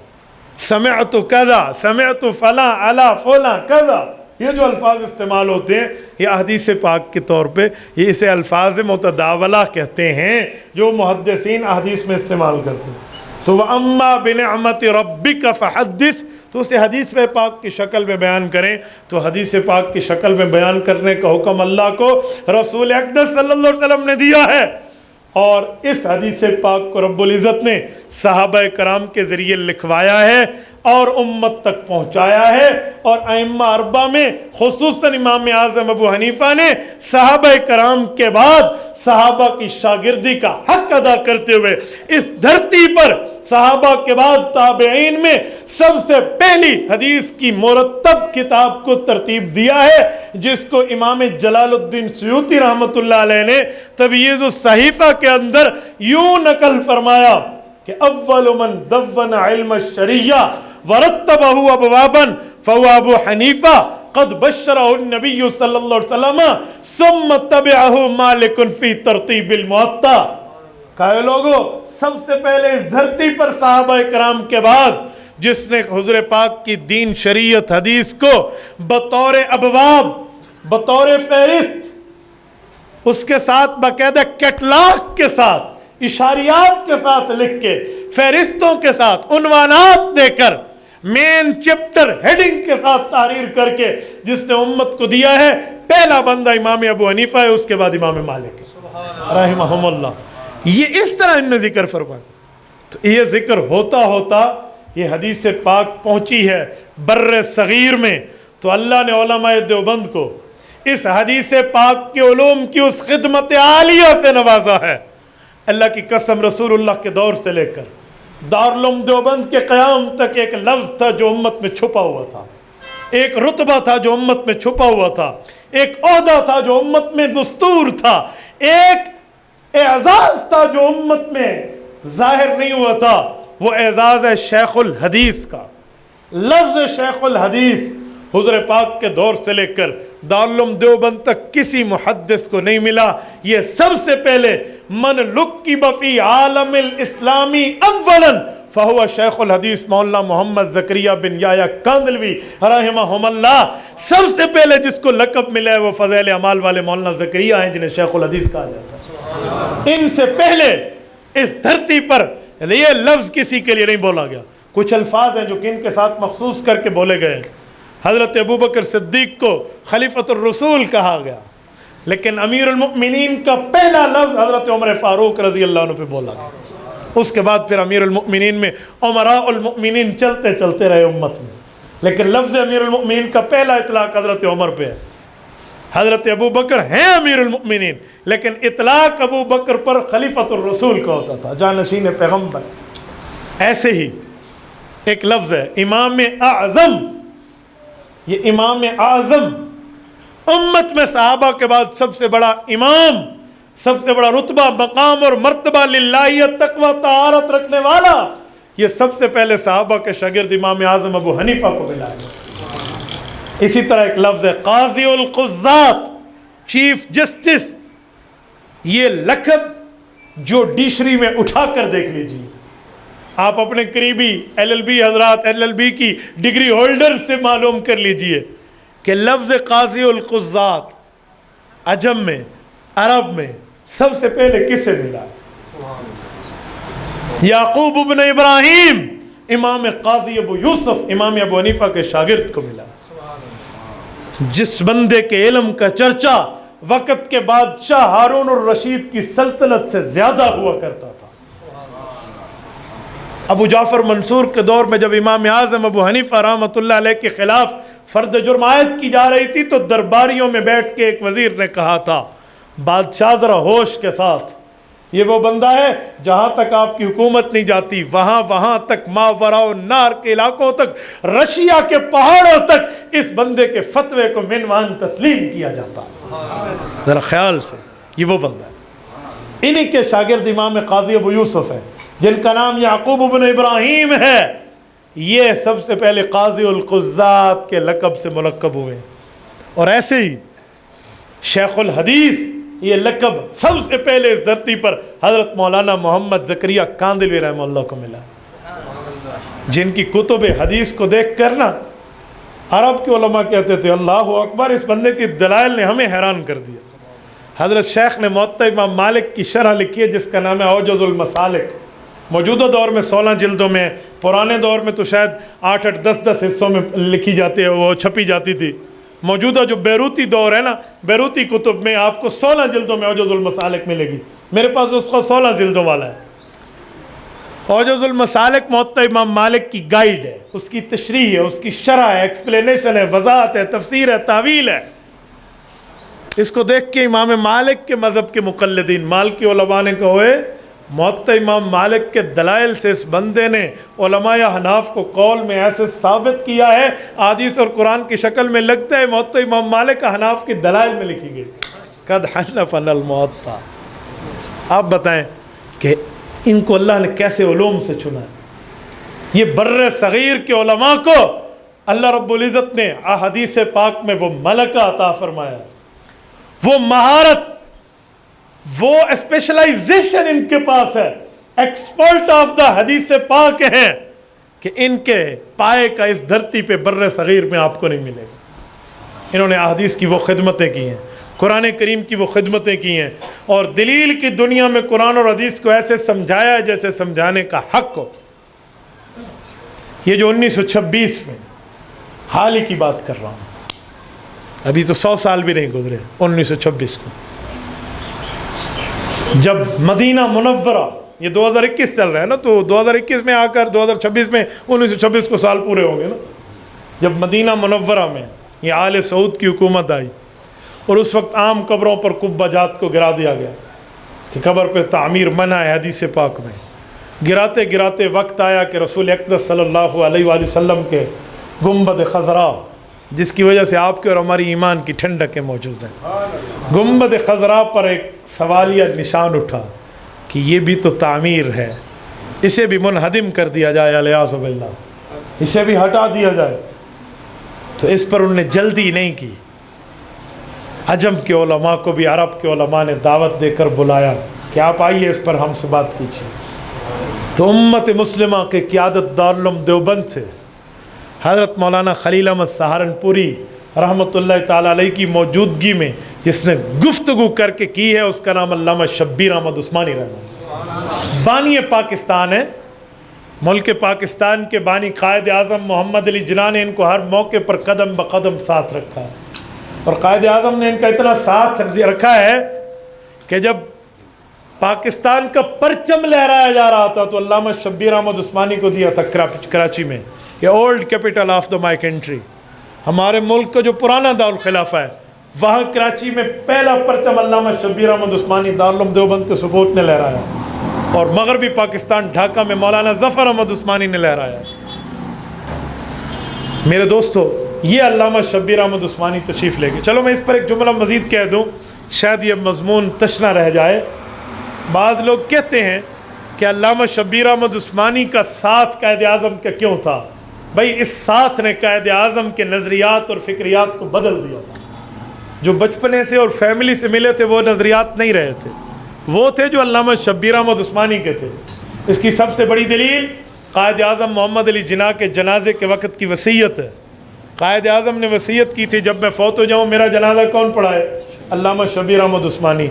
سَمِعْتُ كَذَا سَمِعْتُ فَلَان عَلَى فُلَان كَذَا، یہ جو الفاظ استعمال ہوتے ہیں یہ حدیث پاک کے طور پہ یہ اسے الفاظ متداولہ کہتے ہیں جو محدثین حدیث میں استعمال کرتے ہیں۔ تو وَأَمَّا بِنِعْمَةِ رَبِّكَ فَحَدِّثْ، تو اسے حدیث پاک کی شکل میں بیان کریں، تو حدیث پاک کی شکل میں بیان کرنے کا حکم اللہ کو رسول اقدس صلی اللہ علیہ وسلم نے دیا ہے، اور اس حدیث پاک کو رب العزت نے صحابہ کرام کے ذریعے لکھوایا ہے اور امت تک پہنچایا ہے، اور ائمہ اربعہ میں خصوصاً امام اعظم ابو حنیفہ نے صحابہ کرام کے بعد صحابہ کی شاگردی کا حق ادا کرتے ہوئے اس دھرتی پر صحابہ کے بعد تابعین میں سب سے پہلی حدیث کی مرتب کتاب کو ترتیب دیا ہے، جس کو امام جلال الدین سیوطی رحمۃ اللہ علیہ نے تبییض الصحیفہ کے اندر یوں نقل فرمایا کہ اول من دون علم الشریعہ ورتبہ ابوابا فهو ابو حنیفہ قد بشرہ النبی صلی اللہ علیہ وسلم ثم تبعہ مالک فی ترتیب الموطا۔ کہے لوگو، سب سے پہلے اس دھرتی پر صحابہ کرام کے بعد جس نے حضور پاک کی دین شریعت حدیث کو بطور ابواب، بطور فہرست، اس کے ساتھ باقاعدہ کیٹلاگ کے ساتھ، اشاریات کے ساتھ لکھ کے، فہرستوں کے ساتھ، عنوانات دے کر، مین چپٹر ہیڈنگ کے ساتھ تحریر کر کے جس نے امت کو دیا ہے، پہلا بندہ امام ابو حنیفہ ہے، اس کے بعد امام مالک رحمہم اللہ۔ یہ اس طرح انہوں نے ذکر فرمایا۔ تو یہ ذکر ہوتا ہوتا یہ حدیث پاک پہنچی ہے بر صغیر میں، تو اللہ نے علماء دیوبند کو اس حدیث پاک کے علوم کی اس خدمت عالیہ سے نوازا ہے۔ اللہ کی قسم، رسول اللہ کے دور سے لے کر دارالعلوم دیوبند کے قیام تک ایک لفظ تھا جو امت میں چھپا ہوا تھا، ایک رتبہ تھا جو امت میں چھپا ہوا تھا، ایک عہدہ تھا جو امت میں دستور تھا، ایک اعزاز تھا جو امت میں ظاہر نہیں ہوا تھا۔ وہ اعزاز ہے شیخ الحدیث کا۔ لفظ شیخ الحدیث حضور پاک کے دور سے لے کر دارالعلوم دیوبند تک کسی محدث کو نہیں ملا۔ یہ سب سے پہلے من لقب فی عالم الاسلامی اولا فہو شیخ الحدیث مولانا محمد زکریا بن یحییٰ کاندھلوی رحمہم اللہ۔ سب سے پہلے جس کو لقب ملا ہے وہ فضائل اعمال والے مولانا زکریا ہیں، جنہیں شیخ الحدیث کہا جاتا ہے۔ ان سے پہلے اس دھرتی پر یہ لفظ کسی کے لیے نہیں بولا گیا۔ کچھ الفاظ ہیں جو کہ ان کے ساتھ مخصوص کر کے بولے گئے ہیں۔ حضرت ابوبکر صدیق کو خلیفۃ الرسول کہا گیا، لیکن امیر المؤمنین کا پہلا لفظ حضرت عمر فاروق رضی اللہ عنہ پہ بولا گیا۔ اس کے بعد پھر امیر المؤمنین میں عمراء المؤمنین چلتے چلتے رہے امت میں، لیکن لفظ امیر المؤمنین کا پہلا اطلاق حضرت عمر پہ ہے۔ حضرت ابو بکر ہیں امیر المؤمنین، لیکن اطلاق ابو بکر پر خلیفۃ الرسول کا ہوتا تھا، جانشین پیغمبر۔ ایسے ہی ایک لفظ ہے امام اعظم۔ یہ امام اعظم امت میں صحابہ کے بعد سب سے بڑا امام، سب سے بڑا رتبہ، مقام اور مرتبہ، للہیت، تقوی، طہارت رکھنے والا، یہ سب سے پہلے صحابہ کے شاگرد امام اعظم ابو حنیفہ کو ملا ہے۔ اسی طرح ایک لفظ ہے قاضی القضات، چیف جسٹس۔ یہ لقب جو ڈکشنری میں اٹھا کر دیکھ لیجیے، آپ اپنے قریبی LLB حضرات، LLB کی ڈگری ہولڈر سے معلوم کر لیجئے کہ لفظ قاضی القضات عجم میں، عرب میں سب سے پہلے کس سے ملا؟ یعقوب ابن ابراہیم، امام قاضی ابو یوسف، امام ابو حنیفہ کے شاگرد کو ملا۔ جس بندے کے علم کا چرچا وقت کے بادشاہ ہارون الرشید کی سلطنت سے زیادہ ہوا کرتا تھا۔ ابو جعفر منصور کے دور میں جب امام اعظم ابو حنیفہ رحمۃ اللہ علیہ کے خلاف فرد جرم عائد کی جا رہی تھی، تو درباریوں میں بیٹھ کے ایک وزیر نے کہا تھا، بادشاہ ذرا ہوش کے ساتھ، یہ وہ بندہ ہے جہاں تک آپ کی حکومت نہیں جاتی، وہاں تک ماوراء النار کے علاقوں تک، رشیا کے پہاڑوں تک اس بندے کے فتوے کو منوان تسلیم کیا جاتا۔ ذرا خیال سے، یہ وہ بندہ ہے۔ انہی کے شاگرد امام قاضی ابو یوسف ہے، جن کا نام یعقوب ابن ابراہیم ہے۔ یہ سب سے پہلے قاضی القضات کے لقب سے ملقب ہوئے، اور ایسے ہی شیخ الحدیث یہ لقب سب سے پہلے اس دھرتی پر حضرت مولانا محمد زکریا کاندھلوی رحمہ اللہ کو ملا، جن کی کتب حدیث کو دیکھ کر نا عرب کے علماء کہتے تھے اللہ اکبر، اس بندے کی دلائل نے ہمیں حیران کر دیا۔ حضرت شیخ نے موطا امام مالک کی شرح لکھی ہے جس کا نام ہے اوجز المسالک۔ موجودہ دور میں 16 جلدوں میں، پرانے دور میں تو شاید 8 10 حصوں میں لکھی جاتی ہے، وہ چھپی جاتی تھی۔ موجودہ جو بیروتی دور ہے نا، بیروتی کتب میں آپ کو 16 جلدوں میں اوجز المسالک ملے گی۔ میرے پاس اس کا 16 جلدوں والا ہے۔ اوجز المسالک موطا امام مالک کی گائیڈ ہے، اس کی تشریح ہے، اس کی شرح ہے، ایکسپلینیشن ہے، وضاحت ہے، تفسیر ہے، تعویل ہے۔ اس کو دیکھ کے امام مالک کے مذہب کے مقلدین، مالکی علماء نے کہے موطا امام مالک کے دلائل سے اس بندے نے علماء حناف کو قول میں ایسے ثابت کیا ہے، حدیث اور قرآن کی شکل میں لگتا ہے موطا امام مالک حناف کی دلائل میں لکھی گئی۔ قد حنفنا الموطا۔ آپ بتائیں کہ ان کو اللہ نے کیسے علوم سے چنا ہے؟ یہ بر صغیر کے علماء کو اللہ رب العزت نے احادیث پاک میں وہ ملکہ عطا فرمایا، وہ مہارت، وہ اسپیشلائزیشن ان کے پاس ہے، ایکسپرٹ آف دا حدیث پاک ہیں۔ کہ ان کے پائے کا اس دھرتی پہ بر صغیر میں آپ کو نہیں ملے گا۔ انہوں نے احادیث کی وہ خدمتیں کی ہیں، قرآن کریم کی وہ خدمتیں کی ہیں، اور دلیل کی دنیا میں قرآن اور حدیث کو ایسے سمجھایا جیسے سمجھانے کا حق ہو۔ یہ جو 1926 میں حال ہی کی بات کر رہا ہوں، ابھی تو 100 سال بھی نہیں گزرے، 1926 کو جب مدینہ منورہ، یہ 2021 چل رہا ہے نا، تو 2021 میں آ کر 2026 میں 1926 کو سال پورے ہوں گے نا، جب مدینہ منورہ میں یہ آل سعود کی حکومت آئی، اور اس وقت عام قبروں پر قبہ جات کو گرا دیا گیا کہ قبر پہ تعمیر منع ہے حدیث پاک میں۔ گراتے گراتے وقت آیا کہ رسول اقدس صلی اللہ علیہ وآلہ وسلم کے گنبد خضرا، جس کی وجہ سے آپ کے اور ہماری ایمان کی ٹھنڈکیں موجود ہیں، گنبد خضرا پر ایک سوالیہ نشان اٹھا کہ یہ بھی تو تعمیر ہے، اسے بھی منہدم کر دیا جائے، الیاذ باللہ، اسے بھی ہٹا دیا جائے۔ تو اس پر انہوں نے جلدی نہیں کی، عجم کے علماء کو بھی عرب کے علماء نے دعوت دے کر بلایا کہ آپ آئیے اس پر ہم سے بات کیجیے۔ تو امت مسلمہ کے قیادت دارالعلوم دیوبند سے حضرت مولانا خلیل احمد سہارنپوری رحمۃ اللہ تعالیٰ علیہ کی موجودگی میں جس نے گفتگو کر کے کی ہے، اس کا نام علامہ شبیر احمد عثمانی رحمۃ، بانی پاکستان ہے، ملک پاکستان کے بانی قائد اعظم محمد علی جناح نے ان کو ہر موقع پر قدم بقدم ساتھ رکھا ہے، اور قائد اعظم نے ان کا اتنا ساتھ رکھا ہے کہ جب پاکستان کا پرچم لہرایا جا رہا تھا تو علامہ شبیر احمد عثمانی کو دیا تھا کراچی میں، یہ old capital of the my country, ہمارے ملک کا جو پرانا دارالخلافہ ہے، وہاں کراچی میں پہلا پرچم علامہ شبیر احمد عثمانی دارالعلوم دیوبند کے سپورٹ نے لہرایا، اور مغربی پاکستان ڈھاکہ میں مولانا ظفر احمد عثمانی نے لہرایا۔ میرے دوستو، یہ علامہ شبیر احمد عثمانی تشریف لے گئے۔ چلو میں اس پر ایک جملہ مزید کہہ دوں، شاید یہ مضمون تشنہ رہ جائے۔ بعض لوگ کہتے ہیں کہ علامہ شبیر احمد عثمانی کا ساتھ قائد اعظم کا کیوں تھا؟ بھائی اس ساتھ نے قائد اعظم کے نظریات اور فکریات کو بدل دیا تھا۔ جو بچپنے سے اور فیملی سے ملے تھے وہ نظریات نہیں رہے تھے، وہ تھے جو علامہ شبیر احمد عثمانی کے تھے۔ اس کی سب سے بڑی دلیل قائد اعظم محمد علی جناح کے جنازے کے وقت کی وصیت ہے۔ قائد اعظم نے وصیت کی تھی جب میں فوت ہو جاؤں میرا جنازہ کون پڑھائے؟ علامہ شبیر احمد عثمانی۔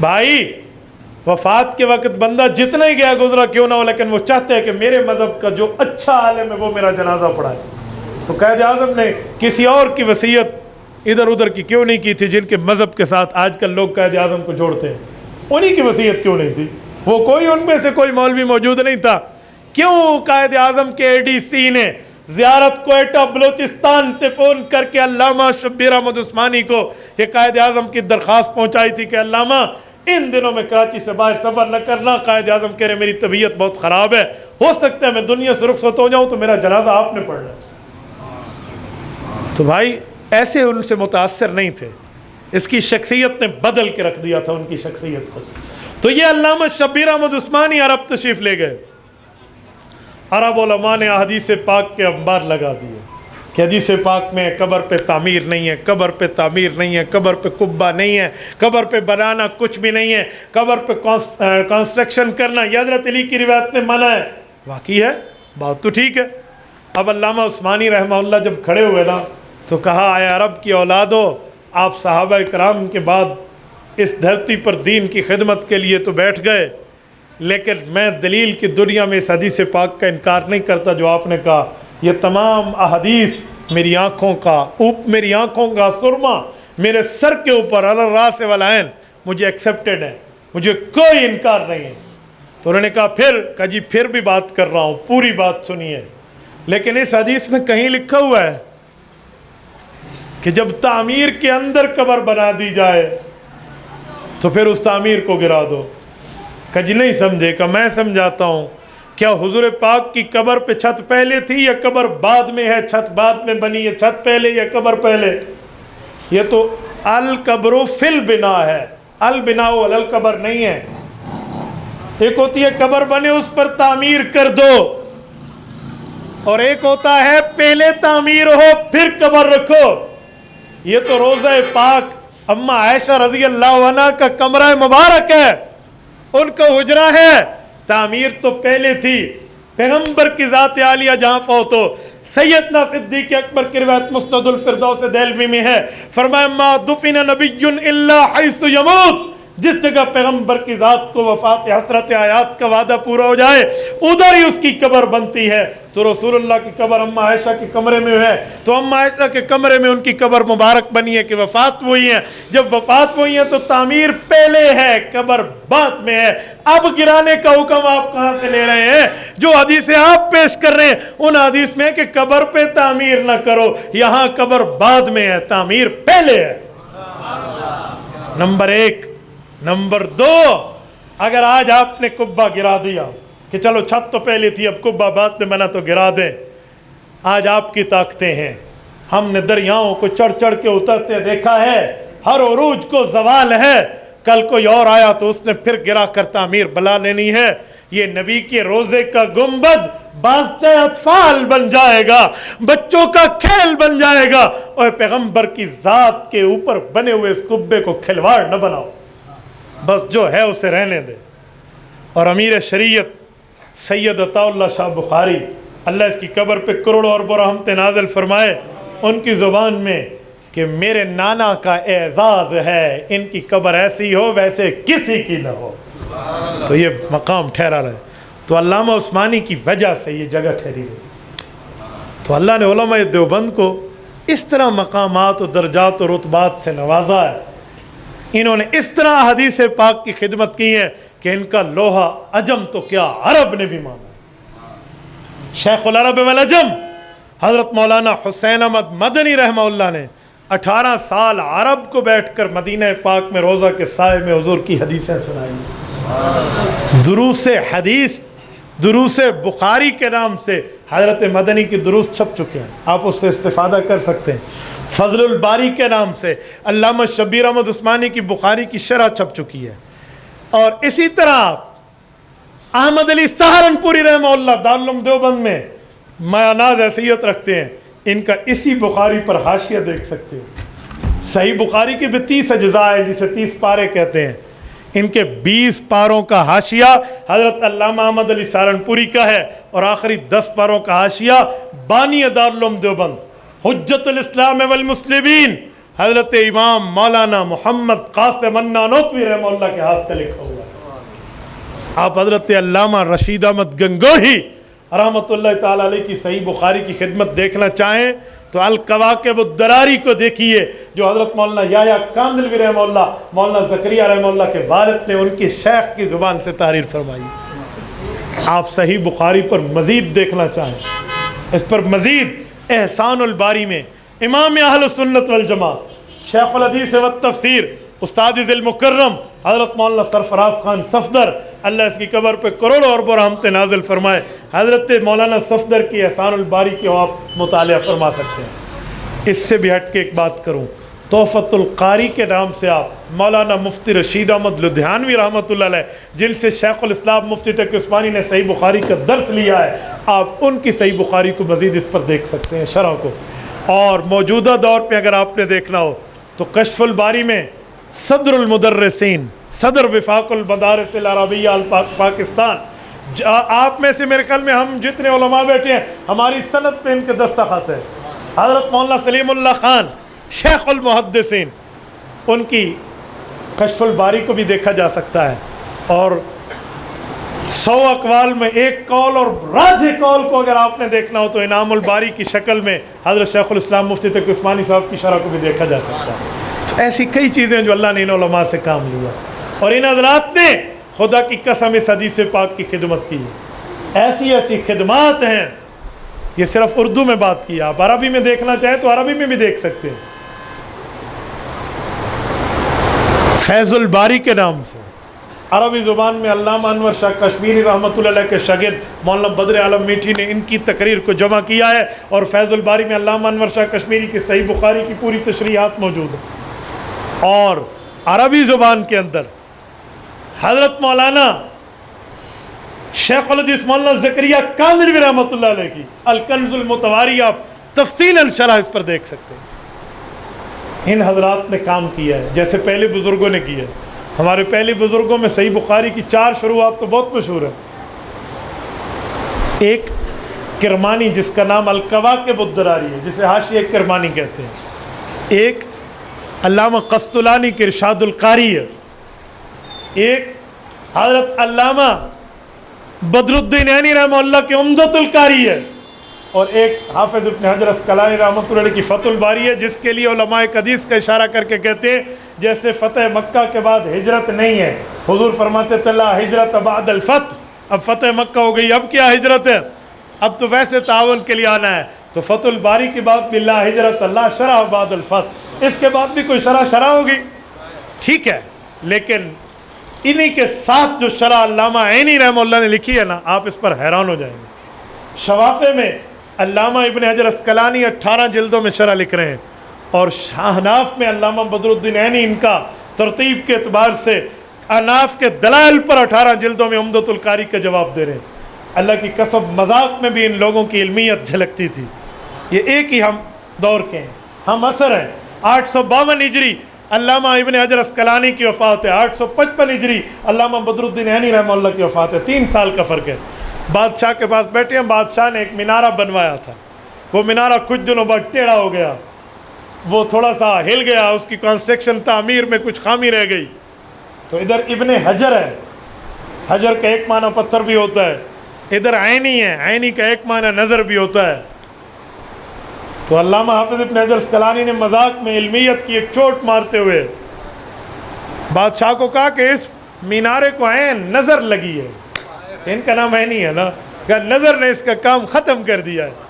بھائی وفات کے وقت بندہ جتنا ہی گیا گزرا کیوں نہ ہو، لیکن وہ چاہتے ہیں کہ میرے مذہب کا جو اچھا عالم ہے وہ میرا جنازہ پڑھائے۔ تو قائد اعظم نے کسی اور کی وصیت ادھر ادھر کی کیوں نہیں کی تھی جن کے مذہب کے ساتھ آج کل لوگ قائد اعظم کو جوڑتے ہیں؟ انہی کی وصیت کیوں نہیں تھی؟ وہ کوئی ان میں سے کوئی مولوی موجود نہیں تھا، کیوں قائد اعظم کے اے ڈی سی نے زیارت کوئٹہ بلوچستان سے فون کر کے علامہ شبیر احمد عثمانی کو یہ قائد اعظم کی درخواست پہنچائی تھی کہ علامہ ان دنوں میں کراچی سے باہر سفر نہ کرنا، قائد اعظم کہہ رہے میری طبیعت بہت خراب ہے، ہو سکتا ہے میں دنیا سے رخصت ہو جاؤں تو میرا جنازہ آپ نے پڑھنا۔ تو بھائی ایسے ان سے متاثر نہیں تھے، اس کی شخصیت نے بدل کے رکھ دیا تھا ان کی شخصیت کو۔ تو یہ علامہ شبیر احمد عثمانی عرب تشریف لے گئے، عرب علماء نے حدیث پاک کے انبار لگا دیے کہ حدیث پاک میں قبر پہ تعمیر نہیں ہے، قبر پہ تعمیر نہیں ہے، قبر پہ قبہ نہیں ہے، قبر پہ بنانا کچھ بھی نہیں ہے، قبر پہ کنسٹرکشن کرنا یہ حضرت علی کی روایت میں منع ہے۔ واقعی ہے، بات تو ٹھیک ہے۔ اب علامہ عثمانی رحمہ اللہ جب کھڑے ہوئے نا تو کہا اے عرب کی اولادو، آپ صحابہ کرام کے بعد اس دھرتی پر دین کی خدمت کے لیے تو بیٹھ گئے، لیکن میں دلیل کی دنیا میں اس حدیث پاک کا انکار نہیں کرتا جو آپ نے کہا۔ یہ تمام احادیث میری آنکھوں کا سرما میرے سر کے اوپر علی الراس والعین مجھے ایکسیپٹڈ ہے، مجھے کوئی انکار نہیں ہے۔ تو انہوں نے کہا جی پھر بھی بات کر رہا ہوں، پوری بات سنیے، لیکن اس حدیث میں کہیں لکھا ہوا ہے کہ جب تعمیر کے اندر قبر بنا دی جائے تو پھر اس تعمیر کو گرا دو۔ کہ جی نہیں سمجھے، کہ میں سمجھاتا ہوں، کیا حضور پاک کی قبر پہ چھت پہلے تھی یا قبر بعد میں ہے؟ چھت بعد میں بنی ہے، چھت پہلے یا قبر پہلے؟ یہ تو القبر فی البنا ہے، البنا علی القبر نہیں ہے۔ ایک ہوتی ہے قبر بنے اس پر تعمیر کر دو، اور ایک ہوتا ہے پہلے تعمیر ہو پھر قبر رکھو۔ یہ تو روضہ پاک اما عائشہ رضی اللہ عنہ کا کمرہ مبارک ہے، ان کا حجرہ ہے، تعمیر تو پہلے تھی، پیغمبر کی ذات عالیہ جہاں فوت ہو. سیدنا صدیق اکبر کی روایت مسند الفردوس دہلوی میں ہے، فرمایا ما دفن نبی الا حیث یموت، جس جگہ پیغمبر کی ذات کو وفات حسرت آیات کا وعدہ پورا ہو جائے ادھر ہی اس کی قبر بنتی ہے. تو رسول اللہ کی قبر اما عائشہ کے کمرے میں ہے، تو اما عائشہ کے کمرے میں ان کی قبر مبارک بنی ہے کہ وفات وہی ہیں. جب وفات وہی ہیں تو تعمیر پہلے ہے، قبر بعد میں ہے. اب گرانے کا حکم آپ کہاں سے لے رہے ہیں؟ جو حدیثیں آپ پیش کر رہے ہیں ان حدیث میں کہ قبر پہ تعمیر نہ کرو، یہاں قبر بعد میں ہے، تعمیر پہلے ہے. نمبر 1. نمبر 2، اگر آج آپ نے قبہ گرا دیا کہ چلو چھت تو پہلے تھی اب قبہ بعد میں بنا تو گرا دیں، آج آپ کی طاقتیں ہیں. ہم نے دریاؤں کو چڑھ چڑھ کے اترتے دیکھا ہے، ہر عروج کو زوال ہے. کل کوئی اور آیا تو اس نے پھر گرا کر تعمیر بلا لینی ہے. یہ نبی کے روزے کا گنبد بادشاہ اطفال بن جائے گا، بچوں کا کھیل بن جائے گا. اور پیغمبر کی ذات کے اوپر بنے ہوئے اس قبے کو کھلواڑ نہ بناؤ، بس جو ہے اسے رہنے دے. اور امیر شریعت سید عطا اللہ شاہ بخاری، اللہ اس کی قبر پہ کروڑوں ارب رحمت نازل فرمائے، ان کی زبان میں کہ میرے نانا کا اعزاز ہے ان کی قبر ایسی ہو ویسے کسی کی نہ ہو. تو یہ مقام ٹھہرا رہے. تو علامہ عثمانی کی وجہ سے یہ جگہ ٹھہری رہی. تو اللہ نے علماء دیوبند کو اس طرح مقامات و درجات و رتبات سے نوازا ہے. انہوں نے اس طرح حدیث پاک کی خدمت کی ہے کہ ان کا لوہا عجم تو کیا عرب نے بھی مانا. شیخ العرب والعجم حضرت مولانا حسین احمد مدنی رحمہ اللہ نے 18 سال عرب کو بیٹھ کر مدینہ پاک میں روضہ کے سائے میں حضور کی حدیثیں سنائی. دروس حدیث، دروس بخاری کے نام سے حضرت مدنی کی دروس چھپ چکے ہیں، آپ اس سے استفادہ کر سکتے ہیں. فضل الباری کے نام سے علامہ شبیر احمد عثمانی کی بخاری کی شرح چھپ چکی ہے. اور اسی طرح احمد علی سہارنپوری رحمہ اللہ دارالعلوم دیوبند میں میاناز حیثیت رکھتے ہیں. ان کا اسی بخاری پر حاشیہ دیکھ سکتے ہیں. صحیح بخاری کے بھی 30 اجزاء ہیں جسے 30 پارے کہتے ہیں. ان کے 20 پاروں کا حاشیہ حضرت علامہ احمد علی سہارنپوری کا ہے، اور آخری 10 پاروں کا حاشیہ بانی دارالعلوم دیوبند حجت الاسلام والمسلمین حضرت امام مولانا محمد قاسم النانوتوی رحمہ اللہ کے ہاتھ سے لکھا ہوا ہے. آپ حضرت علامہ رشید احمد گنگوہی رحمۃ اللہ تعالی علیہ کی صحیح بخاری کی خدمت دیکھنا چاہیں تو الکواکب الدراری کو دیکھیے، جو حضرت مولانا یحییٰ کاندلوی رحمہ اللہ، مولانا زکریہ رحمہ اللہ کے والد نے ان کی شیخ کی زبان سے تحریر فرمائی. آپ صحیح بخاری پر مزید دیکھنا چاہیں، اس پر مزید احسان الباری میں امام اہل سنت والجماعت شیخ الحدیث والتفسیر استاد ذی المکرم حضرت مولانا سرفراز خان صفدر، اللہ اس کی قبر پہ کروڑوں ارب رحمت نازل فرمائے، حضرت مولانا صفدر کی احسان الباری کے آپ مطالعہ فرما سکتے ہیں. اس سے بھی ہٹ کے ایک بات کروں، تحفۃ القاری کے نام سے آپ مولانا مفتی رشید احمد لدھیانوی رحمۃ اللہ علیہ، جن سے شیخ الاسلام مفتی تقی عثمانی نے صحیح بخاری کا درس لیا ہے، آپ ان کی صحیح بخاری کو مزید اس پر دیکھ سکتے ہیں، شرح کو. اور موجودہ دور پہ اگر آپ نے دیکھنا ہو تو کشف الباری میں صدر المدرسین، صدر وفاق المدارس العربیہ پاکستان، آپ میں سے میرے خیال میں ہم جتنے علماء بیٹھے ہیں ہماری سند پہ ان کے دستخط ہے. حضرت مولانا سلیم اللہ خان شیخ المحدثین، ان کی کشف الباری کو بھی دیکھا جا سکتا ہے. اور 100 اقوال میں ایک قول اور راجح قول کو اگر آپ نے دیکھنا ہو تو انعام الباری کی شکل میں حضرت شیخ الاسلام مفتی تقی عثمانی صاحب کی شرح کو بھی دیکھا جا سکتا ہے. تو ایسی کئی چیزیں جو اللہ نے ان علماء سے کام لیا، اور ان حضرات نے خدا کی قسم اس حدیث پاک کی خدمت کی. ایسی ایسی خدمات ہیں. یہ صرف اردو میں بات کی، آپ عربی میں دیکھنا چاہیں تو عربی میں بھی دیکھ سکتے ہیں. فیض الباری کے نام سے عربی زبان میں علامہ انور شاہ کشمیری رحمۃ اللہ علیہ کے شاگرد مولانا بدر عالم میٹھی نے ان کی تقریر کو جمع کیا ہے، اور فیض الباری میں علامہ انور شاہ کشمیری کی صحیح بخاری کی پوری تشریحات موجود ہیں. اور عربی زبان کے اندر حضرت مولانا شیخ الحدیث مولانا زکریا کاندلوی رحمۃ اللہ علیہ کی الکنز المتواری آپ تفصیلاً شرح اس پر دیکھ سکتے ہیں. ان حضرات نے کام کیا ہے جیسے پہلے بزرگوں نے کیا ہے. ہمارے پہلے بزرگوں میں صحیح بخاری کی 4 شروعات تو بہت مشہور ہیں. ایک کرمانی جس کا نام الکواکب الدراری ہے، جسے حاشیہ کرمانی کہتے ہیں، ایک علامہ قسطلانی کے ارشاد القاری ہے، ایک حضرت علامہ بدر الدین عینی رحمہ اللہ کے عمدۃ القاری ہے، اور ایک حافظ ابن حجر اسقلانی رحمۃ اللہ علیہ کی فتح الباری ہے، جس کے لیے علماء حدیث کا اشارہ کر کے کہتے ہیں جیسے فتح مکہ کے بعد ہجرت نہیں ہے، حضور فرماتے تھے لا ہجرت بعد الفتح، اب فتح مکہ ہو گئی، اب کیا ہجرت ہے، اب تو ویسے تعاون کے لیے آنا ہے، تو فتح الباری کی بات بھی لا ہجرت اللہ شرح بعد الفتح، اس کے بعد بھی کوئی شرح ہوگی، ٹھیک ہے، لیکن انہی کے ساتھ جو شرح علامہ عینی رحمہ اللہ نے لکھی ہے نا، آپ اس پر حیران ہو جائیں گے۔ شوافع میں علامہ ابن حجر اسقلانی 18 جلدوں میں شرح لکھ رہے ہیں، اور احناف میں علامہ بدر الدین عینی ان کا ترتیب کے اعتبار سے احناف کے دلائل پر 18 جلدوں میں عمدۃ القاری کا جواب دے رہے ہیں۔ اللہ کی قسم مذاق میں بھی ان لوگوں کی علمیت جھلکتی تھی۔ یہ ایک ہی ہم دور کے ہیں، ہم عصر ہیں۔ 852 ہجری علامہ ابن حجر اسقلانی کی وفات ہے، 855 ہجری علامہ بدر الدین عینی رحمہ اللہ کی وفات ہے، 3 سال کا فرق ہے۔ بادشاہ کے پاس بیٹھے ہیں، بادشاہ نے ایک مینارہ بنوایا تھا، وہ مینارہ کچھ دنوں بعد ٹیڑھا ہو گیا، وہ تھوڑا سا ہل گیا، اس کی کنسٹرکشن تعمیر میں کچھ خامی رہ گئی، تو ادھر ابن حجر ہے، حجر کا ایک معنی پتھر بھی ہوتا ہے، ادھر عینی ہے، عینی کا ایک معنی نظر بھی ہوتا ہے۔ تو علامہ حافظ ابن حجر اسقلانی نے مذاق میں علمیت کی ایک چوٹ مارتے ہوئے بادشاہ کو کہا کہ اس مینارے کو عین نظر لگی ہے، ان کا نام عینی ہے نا، کہ نظر نے اس کا کام ختم کر دیا ہے۔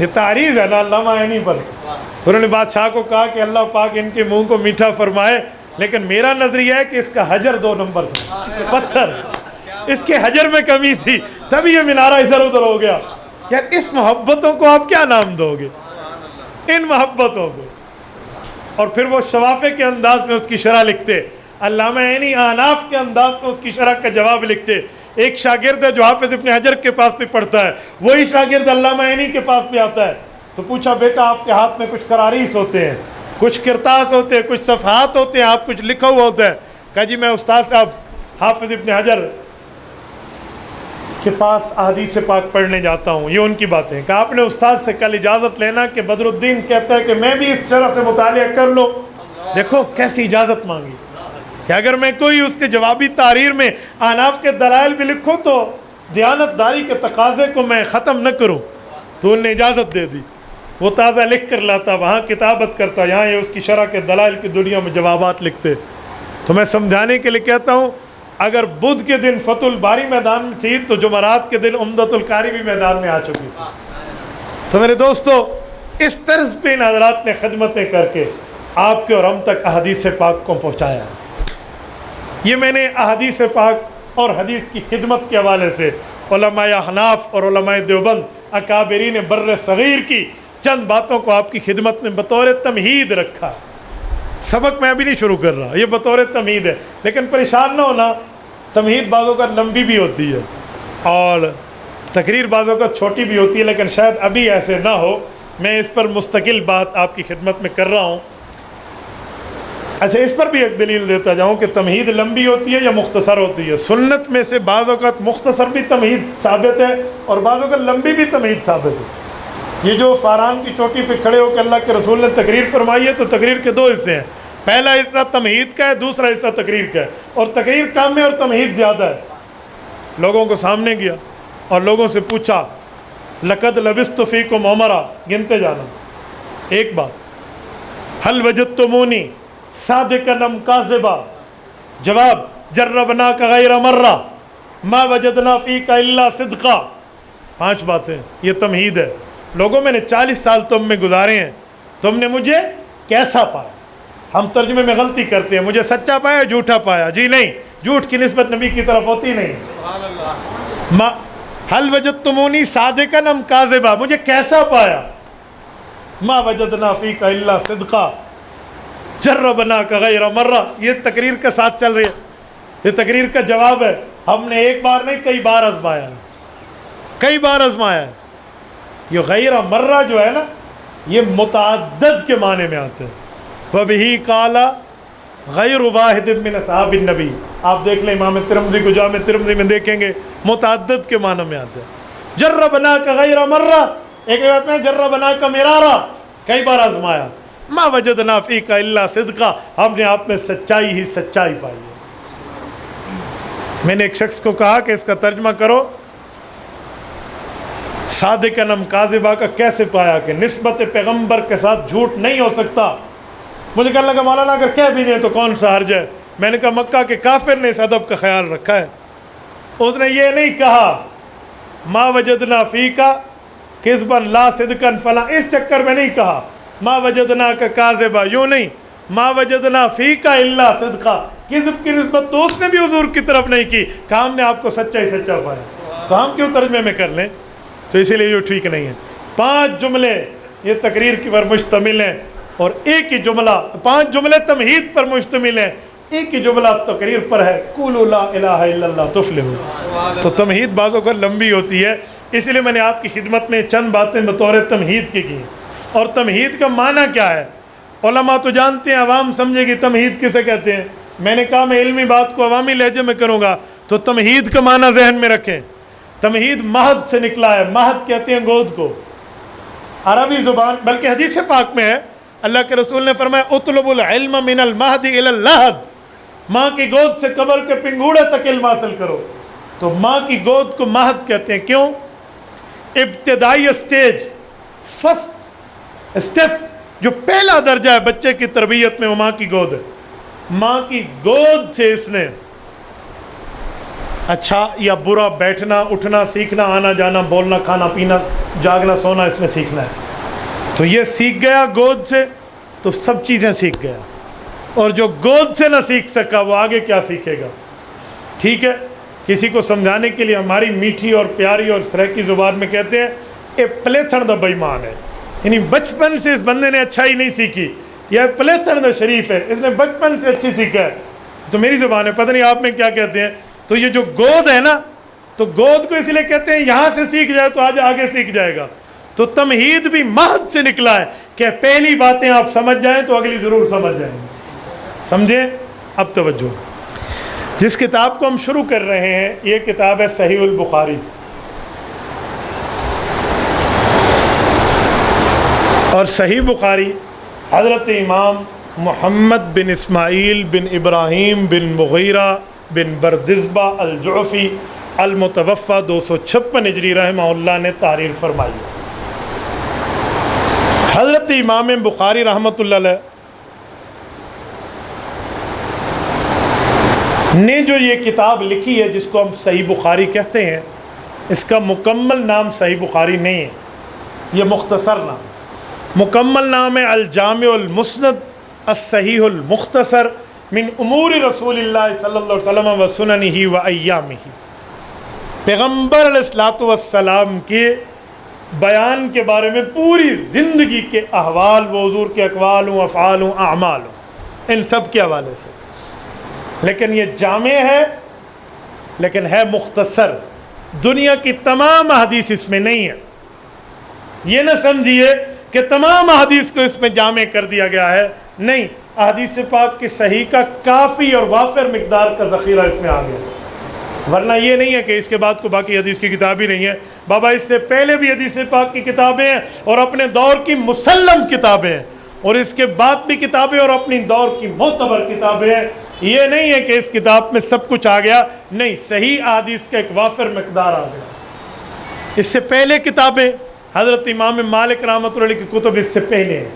یہ تعریض ہے نا علامہ عینی پر۔ تو انہوں نے بادشاہ کو کہا کہ اللہ پاک ان کے منہ کو میٹھا فرمائے، لیکن میرا نظریہ ہے کہ اس کا حجر 2 نمبر تھا، پتھر، اس کے حجر میں کمی تھی، تبھی یہ مینارہ ادھر ادھر ہو گیا۔ یار اس محبتوں کو آپ کیا نام دو گے، ان محبتوں کو؟ اور پھر وہ شوافع کے انداز میں اس کی شرح لکھتے، علامہ عینی احناف کے انداز میں اس کی شرح کا جواب لکھتے۔ ایک شاگرد ہے جو حافظ ابن حجر کے پاس بھی پڑھتا ہے، وہی شاگرد علامہ عینی کے پاس بھی آتا ہے، تو پوچھا بیٹا آپ کے ہاتھ میں کچھ قراریس ہوتے ہیں، کچھ کرتاس ہوتے ہیں، کچھ صفحات ہوتے ہیں، آپ کچھ لکھا ہوا ہوتا ہے؟ کہا جی میں استاد صاحب حافظ ابن حجر کے پاس احادیث پاک پڑھنے جاتا ہوں، یہ ان کی باتیں ہیں۔ کہا آپ نے استاد سے کل اجازت لینا کہ بدر الدین کہتا ہے کہ میں بھی اس شرح سے مطالعہ کر لوں۔ دیکھو کیسی اجازت مانگی کہ اگر میں کوئی اس کے جوابی تحریر میں احناف کے دلائل بھی لکھوں تو دیانت داری کے تقاضے کو میں ختم نہ کروں، تو انہوں نے اجازت دے دی۔ وہ تازہ لکھ کر لاتا، وہاں کتابت کرتا، یہاں یہ اس کی شرح کے دلائل کی دنیا میں جوابات لکھتے۔ تو میں سمجھانے کے لیے کہتا ہوں اگر بدھ کے دن فتح الباری میدان میں تھی تو جمعرات کے دن عمدۃ القاری بھی میدان میں آ چکی تھی۔ تو میرے دوستو اس طرز پہ ان حضرات نے خدمتیں کر کے آپ کے اور ہم تک احادیث پاک کو پہنچایا۔ یہ میں نے احادیث پاک اور حدیث کی خدمت کے حوالے سے علماء احناف اور علماء دیوبند اکابرین بر صغیر کی چند باتوں کو آپ کی خدمت میں بطور تمہید رکھا۔ سبق میں ابھی نہیں شروع کر رہا، یہ بطور تمہید ہے، لیکن پریشان نہ ہونا، تمہید بعضوں کا لمبی بھی ہوتی ہے اور تقریر بعضوں کا چھوٹی بھی ہوتی ہے، لیکن شاید ابھی ایسے نہ ہو، میں اس پر مستقل بات آپ کی خدمت میں کر رہا ہوں۔ اچھا اس پر بھی ایک دلیل دیتا جاؤں کہ تمہید لمبی ہوتی ہے یا مختصر ہوتی ہے۔ سنت میں سے بعض اوقات مختصر بھی تمہید ثابت ہے اور بعض اوقات لمبی بھی تمہید ثابت ہے۔ یہ جو فاران کی چوٹی پہ کھڑے ہو کے اللہ کے رسول نے تقریر فرمائی ہے، تو تقریر کے 2 حصے ہیں، پہلا حصہ تمہید کا ہے، دوسرا حصہ تقریر کا ہے، اور تقریر کم ہے اور تمہید زیادہ ہے۔ لوگوں کو سامنے گیا اور لوگوں سے پوچھا لقد لبثت فیکم عمرا، گنتے جانا، ایک بات، هل وجدتمونی صادقا ام کاذبا، جواب جربناک غیر مرہ ما وجدنا فیک الا صدقا، 5 باتیں، یہ تمہید ہے۔ لوگوں میں نے 40 سال تم میں گزارے ہیں، تم نے مجھے کیسا پایا؟ ہم ترجمے میں غلطی کرتے ہیں، مجھے سچا پایا جھوٹا پایا؟ جی نہیں، جھوٹ کی نسبت نبی کی طرف ہوتی نہیں۔ حل وجدتمونی صادقا ام کاذبا، مجھے کیسا پایا؟ ما وجدنا فیک الا صدقا جربناک غیر مرہ، یہ تقریر کا ساتھ چل رہی ہے، یہ تقریر کا جواب ہے۔ ہم نے ایک بار نہیں کئی بار آزمایا ہے، کئی بار آزمایا ہے۔ یہ غیر مرہ جو ہے نا، یہ متعدد کے معنی میں آتے ہیں۔ وَبِهِ قَالَ غیر واحد من اصحاب النبی. آپ دیکھ لیں امام ترمذی کو جامع ترمذی میں دیکھیں گے متعدد کے معنی میں آتا ہے. جربناک غیر مرہ، ایک روایت میں جربناک مرارا، کئی بار آزمایا. ما وجدنا فیک الا صدقا، ہم نے آپ میں سچائی ہی سچائی پائی ہے. میں نے ایک شخص کو کہا کہ اس کا ترجمہ کرو، صادقاً ام کاذبا کا کیسے پایا کہ نسبت پیغمبر کے ساتھ جھوٹ نہیں ہو سکتا. مجھے کہنے لگا مولانا اگر کہہ بھی دیں تو کون سا حرج ہے. میں نے کہا مکہ کے کافر نے اس ادب کا خیال رکھا ہے. اس نے یہ نہیں کہا ما وجدنا فیکا کذبا لا صدقا فلاں، اس چکر میں نہیں کہا ما وجدنا کا کاذبا، یوں نہیں، ما وجدنا فیکا الا صدقا، کذب کی نسبت تو اس نے بھی حضور کی طرف نہیں کی، کہ ہم نے آپ کو سچا ہی سچا پایا. تو ہم کیوں ترجمے میں کر لیں؟ تو اسی لیے یہ ٹھیک نہیں ہے. 5 جملے یہ تقریر کی پر مشتمل ہیں اور ایک ہی جملہ، 5 جملے تمہید پر مشتمل ہیں، ایک ہی جملہ تقریر پر ہے، قولوا لا الہ الا اللہ تفلحوا. تو تمہید بعضوں کا لمبی ہوتی ہے، اس لیے میں نے آپ کی خدمت میں چند باتیں بطور تمہید کی. اور تمہید کا معنی کیا ہے؟ علماء تو جانتے ہیں، عوام سمجھے گی تمہید کسے کہتے ہیں. میں نے کہا میں علمی بات کو عوامی لہجے میں کروں گا، تو تمہید کا معنی ذہن میں رکھیں. تمہید مہد سے نکلا ہے، مہد کہتے ہیں گود کو، عربی زبان، بلکہ حدیث پاک میں ہے اللہ کے رسول نے فرمایا اطلب العلم من المہد الی اللحد، ماں کی گود سے قبر کے پنگوڑے تک علم حاصل کرو. تو ماں کی گود کو مہد کہتے ہیں. کیوں؟ ابتدائی اسٹیج، فرسٹ اسٹیپ، جو پہلا درجہ ہے بچے کی تربیت میں وہ ماں کی گود ہے. ماں کی گود سے اس نے اچھا یا برا بیٹھنا اٹھنا سیکھنا، آنا جانا بولنا کھانا پینا جاگنا سونا اس میں سیکھنا ہے. تو یہ سیکھ گیا گود سے تو سب چیزیں سیکھ گیا. اور جو گود سے نہ سیکھ سکا وہ آگے کیا سیکھے گا؟ ٹھیک ہے، کسی کو سمجھانے کے لیے ہماری میٹھی اور پیاری اور سرائکی زبان میں کہتے ہیں اے پلیتھڑ دا بےمان ہے، یعنی بچپن سے اس بندے نے اچھائی نہیں سیکھی. یہ پلیتھڑ دا شریف ہے، اس نے بچپن سے اچھی سیکھا ہے. تو میری زبان ہے، پتہ نہیں آپ میں کیا کہتے ہیں. تو یہ جو گود ہے نا، تو گود کو اس لیے کہتے ہیں یہاں سے سیکھ جائے تو آج آگے سیکھ جائے گا. تو تمہید بھی مہد سے نکلا ہے کہ پہلی باتیں آپ سمجھ جائیں تو اگلی ضرور سمجھ جائیں گے. سمجھیں؟ اب توجہ. جس کتاب کو ہم شروع کر رہے ہیں یہ کتاب ہے صحیح البخاری. اور صحیح بخاری حضرت امام محمد بن اسماعیل بن ابراہیم بن مغیرہ بن بردزبہ الجعفی المتوفی 256 ہجری رحمہ اللہ نے تحریر فرمائی. حضرت امام بخاری رحمۃ اللہ علیہ نے جو یہ کتاب لکھی ہے جس کو ہم صحیح بخاری کہتے ہیں، اس کا مکمل نام صحیح بخاری نہیں ہے، یہ مختصر نام. مکمل نام ہے الجامع المسند الصحیح المختصر من امور رسول اللہ صلی اللہ علیہ وسلم و سننہ و ایامہ. پیغمبر علیہ الصلوۃ والسلام کے بیان کے بارے میں پوری زندگی کے احوال و حضور کے اقوال و افعال و اعمال ان سب کے حوالے سے. لیکن یہ جامع ہے لیکن ہے مختصر. دنیا کی تمام احادیث اس میں نہیں ہے. یہ نہ سمجھیے کہ تمام احادیث کو اس میں جامع کر دیا گیا ہے، نہیں. احادیث پاک کی صحیح کا کافی اور وافر مقدار کا ذخیرہ اس میں آ گیا. ورنہ یہ نہیں ہے کہ اس کے بعد کو باقی حدیث کی کتاب ہی نہیں ہے. بابا اس سے پہلے بھی حدیث پاک کی کتابیں ہیں اور اپنے دور کی مسلم کتابیں ہیں، اور اس کے بعد بھی کتابیں اور اپنی دور کی معتبر کتابیں ہیں. یہ نہیں ہے کہ اس کتاب میں سب کچھ آ گیا، نہیں. صحیح احادیث کا ایک وافر مقدار آ گیا. اس سے پہلے کتابیں حضرت امام مالک رحمۃ اللہ علیہ کی کتب اس سے پہلے ہیں.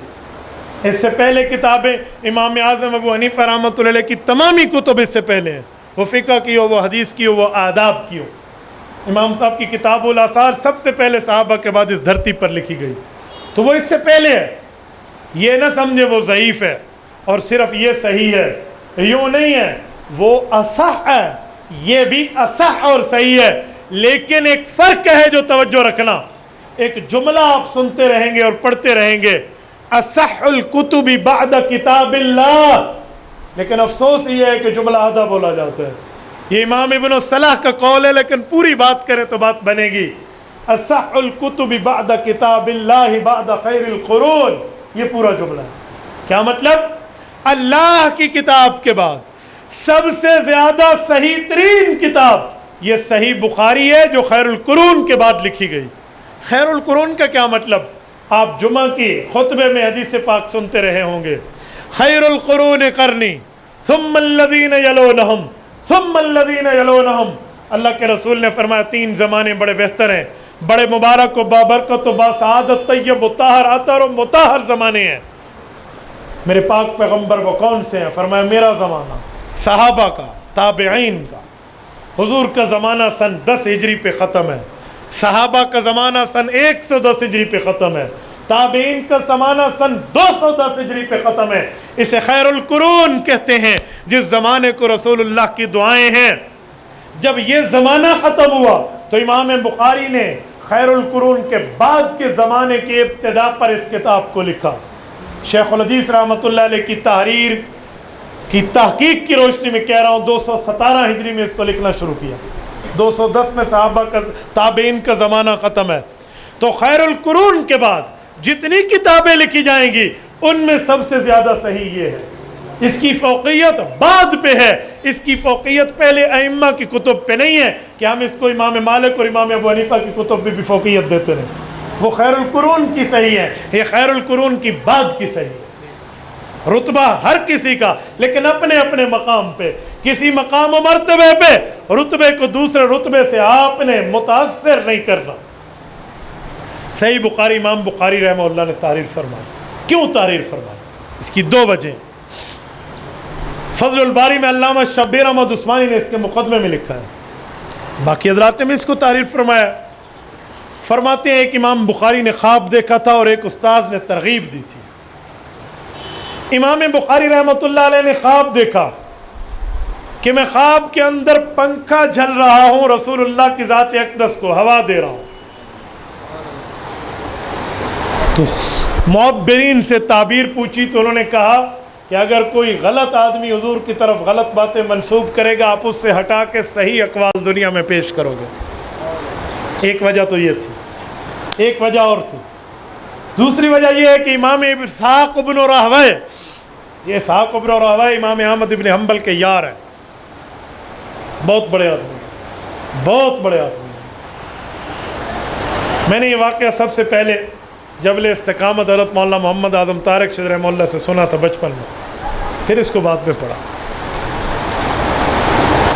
اس سے پہلے کتابیں امام اعظم ابو حنیفہ رحمۃ اللہ علیہ کی تمامی کتب اس سے پہلے ہیں. وہ فقہ کی ہو، وہ حدیث کی ہو، وہ آداب کی ہو. امام صاحب کی کتاب الاثار سب سے پہلے صحابہ کے بعد اس دھرتی پر لکھی گئی، تو وہ اس سے پہلے ہے. یہ نہ سمجھے وہ ضعیف ہے اور صرف یہ صحیح ہے، یوں نہیں ہے. وہ اصح ہے، یہ بھی اصح اور صحیح ہے، لیکن ایک فرق ہے جو توجہ رکھنا. ایک جملہ آپ سنتے رہیں گے اور پڑھتے رہیں گے اصح الکتب بعد کتاب اللہ، لیکن افسوس یہ ہے کہ جملہ آدھا بولا جاتا ہے. یہ امام ابن الصلاح کا قول ہے، لیکن پوری بات کرے تو بات بنے گی. اصح الکتب بعد کتاب اللہ بعد خیر القرون، یہ پورا جملہ ہے. کیا مطلب؟ اللہ کی کتاب کے بعد سب سے زیادہ صحیح ترین کتاب یہ صحیح بخاری ہے جو خیر القرون کے بعد لکھی گئی۔ خیر القرون کا کیا مطلب؟ آپ جمعہ کی خطبے میں حدیث پاک سنتے رہے ہوں گے، خیر القرون قرنی ثم الذین یلونہم ثم الذین یلونہم۔ اللہ کے رسول نے فرمایا 3 زمانے بڑے بہتر ہیں، بڑے مبارک و بابرکت و باسعادت طیب و طاہر اطہر و مطہر زمانے ہیں۔ میرے پاک پیغمبر وہ کون سے ہیں؟ فرمایا میرا زمانہ، صحابہ کا، تابعین کا۔ حضور کا زمانہ سن 10 ہجری پہ ختم ہے، صحابہ کا زمانہ سن 110 ہجری پہ ختم ہے، تابعین کا زمانہ سن 210 ہجری پہ ختم ہے۔ اسے خیر القرون کہتے ہیں جس زمانے کو رسول اللہ کی دعائیں ہیں۔ جب یہ زمانہ ختم ہوا تو امام بخاری نے خیر القرون کے بعد کے زمانے کی ابتدا پر اس کتاب کو لکھا۔ شیخ الحدیث رحمۃ اللہ علیہ کی تحریر کی تحقیق کی روشنی میں کہہ رہا ہوں 217 ہجری میں اس کو لکھنا شروع کیا، 210 میں صحابہ کا تابعین کا زمانہ ختم ہے۔ تو خیر القرون کے بعد جتنی کتابیں لکھی جائیں گی ان میں سب سے زیادہ صحیح یہ ہے۔ اس کی فوقیت بعد پہ ہے، اس کی فوقیت پہلے ائمہ کی کتب پہ نہیں ہے کہ ہم اس کو امام مالک اور امام ابو حنیفہ کی کتب پہ بھی فوقیت دیتے رہے۔ وہ خیر القرون کی صحیح ہے، یہ خیر القرون کی بعد کی صحیح ہے۔ رتبہ ہر کسی کا، لیکن اپنے اپنے مقام پہ، کسی مقام و مرتبے پہ رتبے کو دوسرے رتبے سے آپ نے متاثر نہیں کرنا۔ صحیح بخاری امام بخاری رحمہ اللہ نے تحریر فرمائی۔ کیوں تحریر فرمائی؟ اس کی 2 وجہ۔ فضل الباری میں علامہ شبیر احمد عثمانی نے اس کے مقدمے میں لکھا ہے، باقی حضرات نے بھی اس کو تحریر فرمایا۔ فرماتے ہیں ایک امام بخاری نے خواب دیکھا تھا اور ایک استاذ نے ترغیب دی تھی۔ امام بخاری رحمۃ اللہ علیہ نے خواب دیکھا کہ میں خواب کے اندر پنکھا جھل رہا ہوں، رسول اللہ کی ذات اقدس کو ہوا دے رہا ہوں۔ تو معبرین سے تعبیر پوچھی تو انہوں نے کہا کہ اگر کوئی غلط آدمی حضور کی طرف غلط باتیں منسوب کرے گا آپ اس سے ہٹا کے صحیح اقوال دنیا میں پیش کرو گے۔ ایک وجہ تو یہ تھی، ایک وجہ اور تھی۔ دوسری وجہ یہ ہے کہ امام اسحاق ابن راہویہ، یہ اسحاق ابن راہویہ امام احمد ابن حنبل کے یار ہیں، بہت بڑے آدمی، بہت بڑے آدمی۔ میں نے یہ واقعہ سب سے پہلے جبل استقامت حضرت مولانا محمد اعظم طارق شاہ رحمہ اللہ سے سنا تھا بچپن میں، پھر اس کو بعد میں پڑھا۔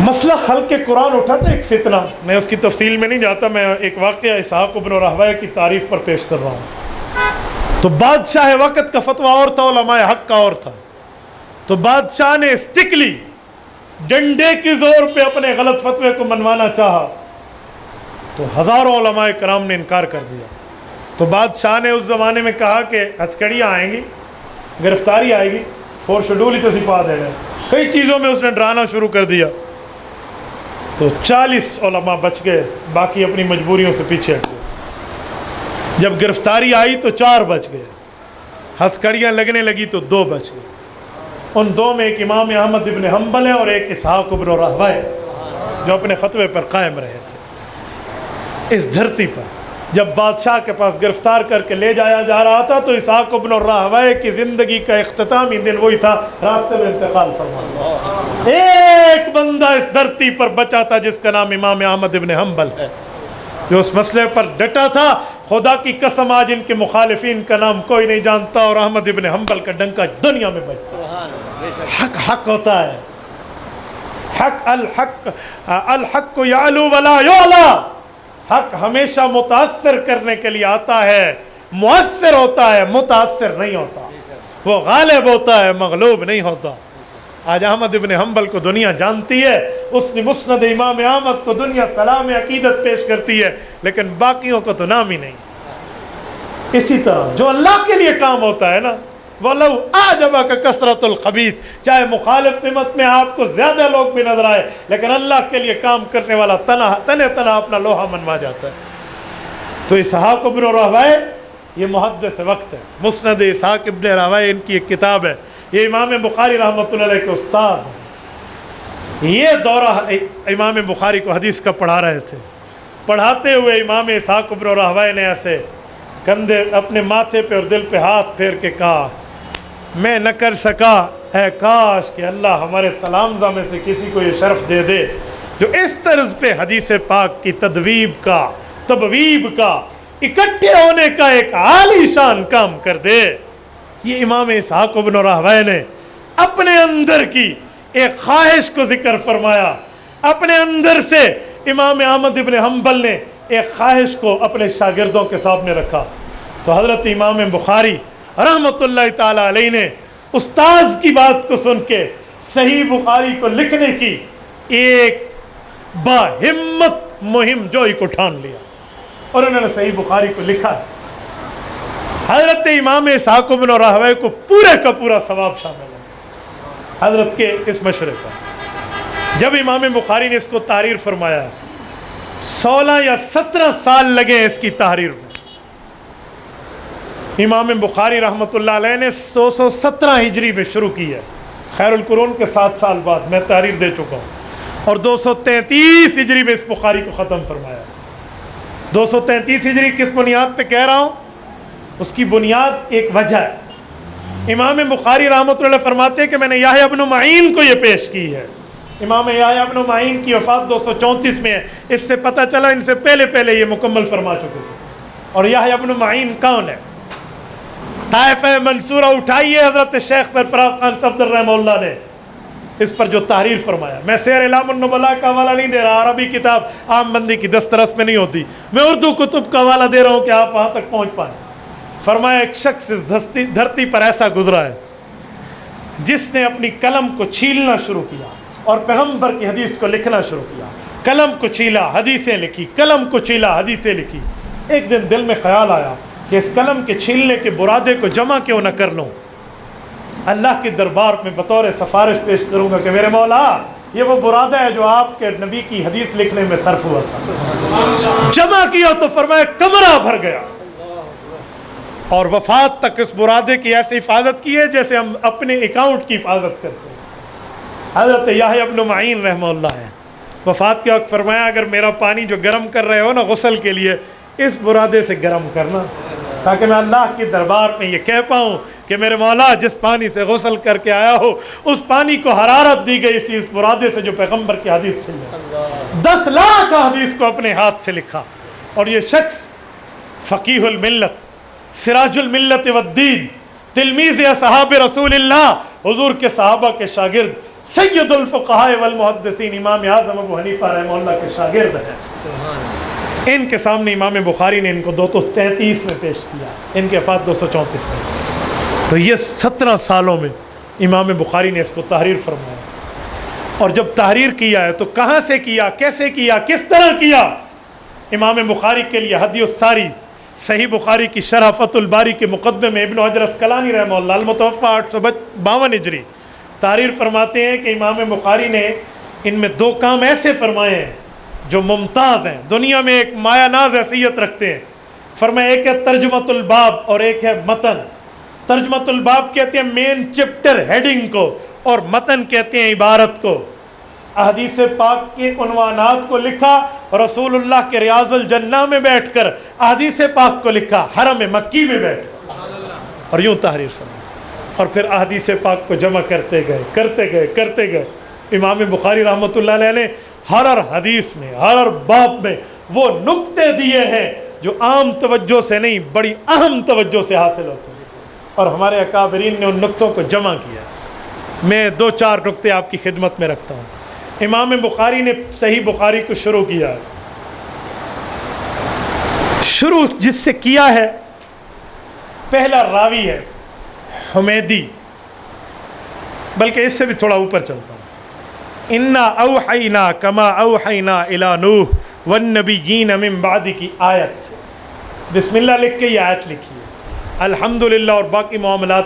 مسئلہ خلق قرآن اٹھا تھا، ایک فتنہ، میں اس کی تفصیل میں نہیں جاتا، میں ایک واقعہ اسحاق ابن راہویہ کی تعریف پر پیش کر رہا ہوں۔ تو بادشاہ وقت کا فتویٰ اور تھا، علماء حق کا اور تھا۔ تو بادشاہ نے اسٹکلی ڈنڈے کی زور پہ اپنے غلط فتوے کو منوانا چاہا تو ہزاروں علماء کرام نے انکار کر دیا۔ تو بادشاہ نے اس زمانے میں کہا کہ ہتھکڑیاں آئیں گی، گرفتاری آئے گی، 4 شیڈول ہی تو سپا دے گئے، کئی چیزوں میں اس نے ڈرانا شروع کر دیا۔ تو 40 علماء بچ گئے، باقی اپنی مجبوریوں سے پیچھے ہٹ گئے۔ جب گرفتاری آئی تو 4 بچ گئے، ہتھکڑیاں لگنے لگی تو 2 بچ گئے۔ ان 2 میں ایک امام احمد ابن حنبل ہے اور ایک اسحاق ابن راہویہ جو اپنے فتوے پر قائم رہے تھے۔ اس دھرتی پر جب بادشاہ کے پاس گرفتار کر کے لے جایا جا رہا تھا تو اسحاق ابن راہویہ کی زندگی کا اختتامی دن وہی تھا، راستے میں انتقال فرما۔ ایک بندہ اس دھرتی پر بچا تھا جس کا نام امام احمد ابن حنبل ہے، جو اس مسئلے پر ڈٹا تھا۔ خدا کی قسم آج ان کے مخالفین کا نام کوئی نہیں جانتا اور احمد ابن حنبل کا ڈنکا دنیا میں بچ سکتا۔ حق حق ہوتا ہے، حق الحق یعلو ولا یعلی، حق ہمیشہ متاثر کرنے کے لیے آتا ہے، مؤثر ہوتا ہے، متاثر نہیں ہوتا، وہ غالب ہوتا ہے، مغلوب نہیں ہوتا۔ آج احمد ابن حنبل کو دنیا جانتی ہے، اس نے مسند امام احمد کو دنیا سلام عقیدت پیش کرتی ہے، لیکن باقیوں کو تو نام ہی نہیں۔ اسی طرح جو اللہ کے لیے کام ہوتا ہے نا، وَلَوْ أَعْجَبَكَ كَثْرَةُ الْخَبِيثِ، چاہے مخالف سمت میں آپ کو زیادہ لوگ بھی نظر آئے لیکن اللہ کے لیے کام کرنے والا تنہ اپنا لوہا منوا جاتا ہے۔ تو اسحاق ابن راہویہ یہ محدث وقت ہے، مسند اسحاق ابن راہویہ ان کی ایک کتاب ہے، یہ امام بخاری رحمۃ اللہ علیہ کے استاذ ہیں۔ یہ دورہ امام بخاری کو حدیث کا پڑھا رہے تھے، پڑھاتے ہوئے امام اسحاق ابن راہویہ نے ایسے کندھے اپنے ماتھے پہ اور دل پہ ہاتھ پھیر کے کہا، میں نہ کر سکا اے کاش کہ اللہ ہمارے تلامذہ میں سے کسی کو یہ شرف دے دے جو اس طرز پہ حدیث پاک کی تدویب کا، تبویب کا، اکٹھے ہونے کا ایک عالی شان کام کر دے۔ یہ امام اسحاق بن راہویہ نے اپنے اندر کی ایک خواہش کو ذکر فرمایا، اپنے اندر سے امام احمد ابن حنبل نے ایک خواہش کو اپنے شاگردوں کے سامنے رکھا۔ تو حضرت امام بخاری رحمۃ اللہ تعالی علیہ نے استاذ کی بات کو سن کے صحیح بخاری کو لکھنے کی ایک باہمت مہم جوئی کو ٹھان لیا اور انہوں نے صحیح بخاری کو لکھا ہے۔ حضرت امام اسحاق بن راہویہ کو پورے کا پورا ثواب شامل ہے حضرت کے اس مشورے کا۔ جب امام بخاری نے اس کو تحریر فرمایا 16 یا 17 سال لگے اس کی تحریر میں۔ امام بخاری رحمۃ اللہ علیہ نے 217 ہجری میں شروع کی ہے، خیر القرون کے 7 سال بعد میں تحریر دے چکا ہوں، اور 233 ہجری میں اس بخاری کو ختم فرمایا۔ 233 ہجری کس بنیاد پہ کہہ رہا ہوں؟ اس کی بنیاد ایک وجہ ہے۔ امام بخاری رحمۃ اللہ فرماتے ہیں کہ میں نے یحییٰ ابن معین کو یہ پیش کی ہے۔ امام یحییٰ ابن معین کی وفات 234 میں ہے، اس سے پتہ چلا ان سے پہلے یہ مکمل فرما چکے تھے۔ اور یحییٰ ابن معین کون ہے؟ طائفہ منصورہ اٹھائی ہے حضرت شیخ سرفراز خان صفدر رحمہ اللہ نے اس پر جو تحریر فرمایا۔ میں سیر اعلام النبلاء کا حوالہ نہیں دے رہا، عربی کتاب عام بندی کی دسترس میں نہیں ہوتی، میں اردو کتب کا حوالہ دے رہا ہوں کہ آپ وہاں تک پہنچ پائیں۔ فرمایا ایک شخص اس دھرتی پر ایسا گزرا ہے جس نے اپنی قلم کو چھیلنا شروع کیا اور پیغمبر کی حدیث کو لکھنا شروع کیا۔ قلم کو چھیلا، حدیثیں لکھی، قلم کو چھیلا، حدیثیں لکھی۔ ایک دن دل میں خیال آیا کہ اس قلم کے چھیلنے کے برادے کو جمع کیوں نہ کر لوں، اللہ کے دربار میں بطور سفارش پیش کروں گا کہ میرے مولا یہ وہ برادہ ہے جو آپ کے نبی کی حدیث لکھنے میں صرف ہوا تھا۔ جمع کیا تو فرمایا کمرہ بھر گیا، اور وفات تک اس برادے کی ایسی حفاظت کی ہے جیسے ہم اپنے اکاؤنٹ کی حفاظت کرتے ہیں۔ حضرت یحییٰ ابن معین رحمہ اللہ ہے، وفات کے وقت فرمایا اگر میرا پانی جو گرم کر رہے ہو نا غسل کے لیے، اس برادے سے گرم کرنا، تاکہ میں اللہ کے دربار میں یہ کہہ پاؤں کہ میرے مولا جس پانی سے غسل کر کے آیا ہو اس پانی کو حرارت دی گئی اسی اس برادے سے جو پیغمبر کی حدیث چھل ہے۔ 10 لاکھ حدیث کو اپنے ہاتھ سے لکھا، اور یہ شخص فقیہ الملت، سراج الملت والدین، تلمیذ اصحاب رسول اللہ، حضور کے صحابہ کے شاگرد، سید الفقہاء والمحدثین، امام اعظم ابو حنیفہ رحمہ اللہ کے شاگرد ہیں۔ ان کے سامنے امام بخاری نے ان کو 233 میں پیش کیا، ان کے وفات 234 میں۔ تو یہ 17 سالوں میں امام بخاری نے اس کو تحریر فرمایا، اور جب تحریر کیا ہے تو کہاں سے کیا، کیسے کیا، کس طرح کیا؟ امام بخاری کے لیے ہدی الساری، صحیح بخاری کی شرح فتح الباری کے مقدمے میں ابن حجر اسقلانی رحمہ اللہ المتوفی 852 ہجری تحریر فرماتے ہیں کہ امام بخاری نے ان میں 2 کام ایسے فرمائے ہیں جو ممتاز ہیں، دنیا میں ایک مایہ ناز حیثیت رکھتے ہیں۔ فرمایا ایک ہے ترجمۃ الباب اور ایک ہے متن۔ ترجمۃ الباب کہتے ہیں مین چپٹر ہیڈنگ کو، اور متن کہتے ہیں عبارت کو۔ احادیث پاک کے عنوانات کو لکھا، رسول اللہ کے ریاض الجنہ میں بیٹھ کر احادیث پاک کو لکھا، حرم مکی میں بیٹھ کر، اور یوں تحریر فرمائی، اور پھر احادیث پاک کو جمع کرتے گئے۔ امام بخاری رحمۃ اللہ علیہ نے ہر حدیث میں، ہر باب میں وہ نقطے دیے ہیں جو عام توجہ سے نہیں، بڑی اہم توجہ سے حاصل ہوتے ہیں، اور ہمارے اکابرین نے ان نقطوں کو جمع کیا۔ میں 2-4 نقطے آپ کی خدمت میں رکھتا ہوں۔ امام بخاری نے صحیح بخاری کو شروع کیا، شروع جس سے کیا ہے پہلا راوی ہے حمیدی، بلکہ اس سے بھی تھوڑا اوپر چلتا ہوں۔ انا اوحینا کما اوحینا الی نوح والنبیین من بعد کی آیت سے بسم اللہ لکھ کے یہ آیت لکھی ہے، الحمدللہ، اور باقی معاملات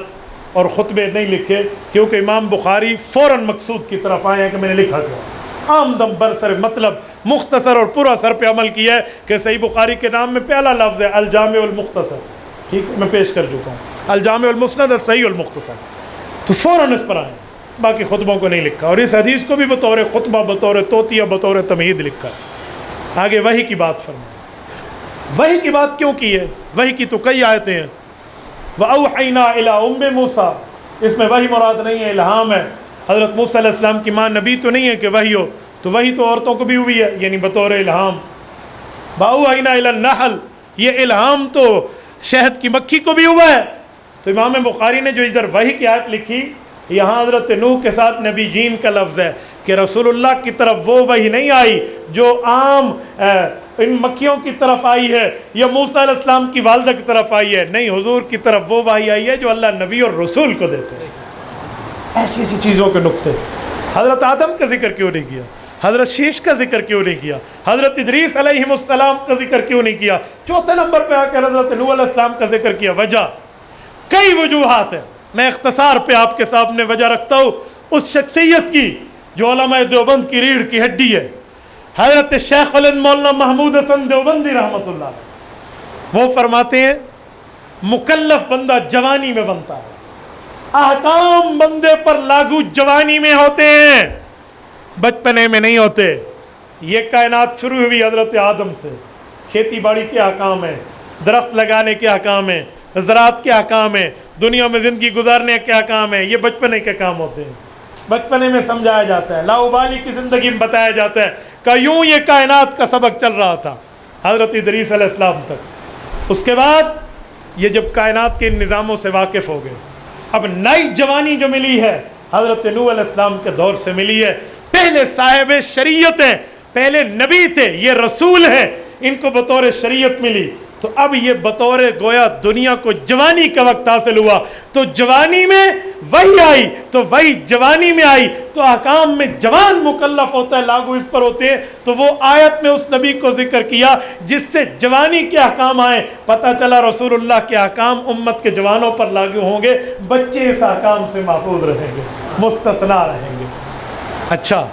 اور خطبے نہیں لکھے کیونکہ امام بخاری فوراً مقصود کی طرف آئے ہیں کہ میں نے لکھا کیا، عام دم برسر مطلب مختصر اور پورا سر پہ عمل کیا ہے کہ صحیح بخاری کے نام میں پہلا لفظ ہے الجامع المختصر، ٹھیک ہے، میں پیش کر چکا ہوں، الجامع المسند الصحیح المختصر، تو فوراً اس پر آئے، باقی خطبوں کو نہیں لکھا، اور اس حدیث کو بھی بطور خطبہ، بطور توتیہ، بطور تمہید لکھا۔ آگے وحی کی بات فرمائیں۔ وحی کی بات کیوں کی ہے؟ وحی کی تو کئی آیتیں ہیں۔ وَأَوْحَيْنَا إِلَىٰ أُمِّ مُوسَىٰ اس میں وحی مراد نہیں ہے، الہام ہے۔ حضرت موسیٰ علیہ السلام کی ماں نبی تو نہیں ہے کہ وحی ہو، تو وحی تو عورتوں کو بھی ہوئی ہے، یعنی بطور الہام۔ بَأَوْحَيْنَا إِلَى النَّحْلِ، یہ الہام تو شہد کی مکھی کو بھی ہوا ہے۔ تو امام بخاری نے جو ادھر وحی کی آیت لکھی، یہاں حضرت نوح کے ساتھ نبی جین کا لفظ ہے کہ رسول اللہ کی طرف وہ وحی نہیں آئی جو عام ان مکھیوں کی طرف آئی ہے یا موسیٰ علیہ السلام کی والدہ کی طرف آئی ہے، نہیں، حضور کی طرف وہ وحی آئی ہے جو اللہ نبی اور رسول کو دیتے ہیں۔ ایسی ایسی چیزوں کے نقطے، حضرت آدم کا ذکر کیوں نہیں کیا؟ حضرت شیش کا ذکر کیوں نہیں کیا؟ حضرت ادریس علیہ السلام کا ذکر کیوں نہیں کیا؟ چوتھے نمبر پہ آ کر حضرت نوح علیہ السلام کا ذکر کیا۔ وجہ کئی وجوہات ہیں، میں اختصار پہ آپ کے سامنے وجہ رکھتا ہوں اس شخصیت کی جو علماء دیوبند کی ریڑھ کی ہڈی ہے، حضرت شیخ الہند مولانا محمود حسن دیوبندی رحمۃ اللہ علیہ۔ وہ فرماتے ہیں مکلف بندہ جوانی میں بنتا ہے، احکام بندے پر لاگو جوانی میں ہوتے ہیں، بچپنے میں نہیں ہوتے۔ یہ کائنات شروع ہوئی حضرت آدم سے، کھیتی باڑی کے احکام ہیں، درخت لگانے کے احکام ہیں، زراعت کے احکام ہیں، دنیا میں زندگی گزارنے کے احکام ہیں، یہ بچپنے کے کام ہوتے ہیں، بچپنے میں سمجھایا جاتا ہے، لاؤبالی کی زندگی میں بتایا جاتا ہے کہ یوں یہ کائنات کا سبق چل رہا تھا حضرت ادریس علیہ السلام تک۔ اس کے بعد یہ جب کائنات کے ان نظاموں سے واقف ہو گئے، اب نئی جوانی جو ملی ہے حضرت نوح علیہ السلام کے دور سے ملی ہے۔ پہلے صاحب شریعت ہیں، پہلے نبی تھے، یہ رسول ہیں، ان کو بطور شریعت ملی، تو اب یہ بطور گویا دنیا کو جوانی کا وقت حاصل ہوا، تو جوانی میں وہی آئی، تو وہی جوانی میں آئی، تو احکام میں جوان مکلف ہوتا ہے، لاگو اس پر ہوتے ہیں، تو وہ آیت میں اس نبی کو ذکر کیا جس سے جوانی کے احکام آئے۔ پتہ چلا رسول اللہ کے احکام امت کے جوانوں پر لاگو ہوں گے، بچے اس احکام سے محفوظ رہیں گے، مستثنا رہیں گے۔ اچھا،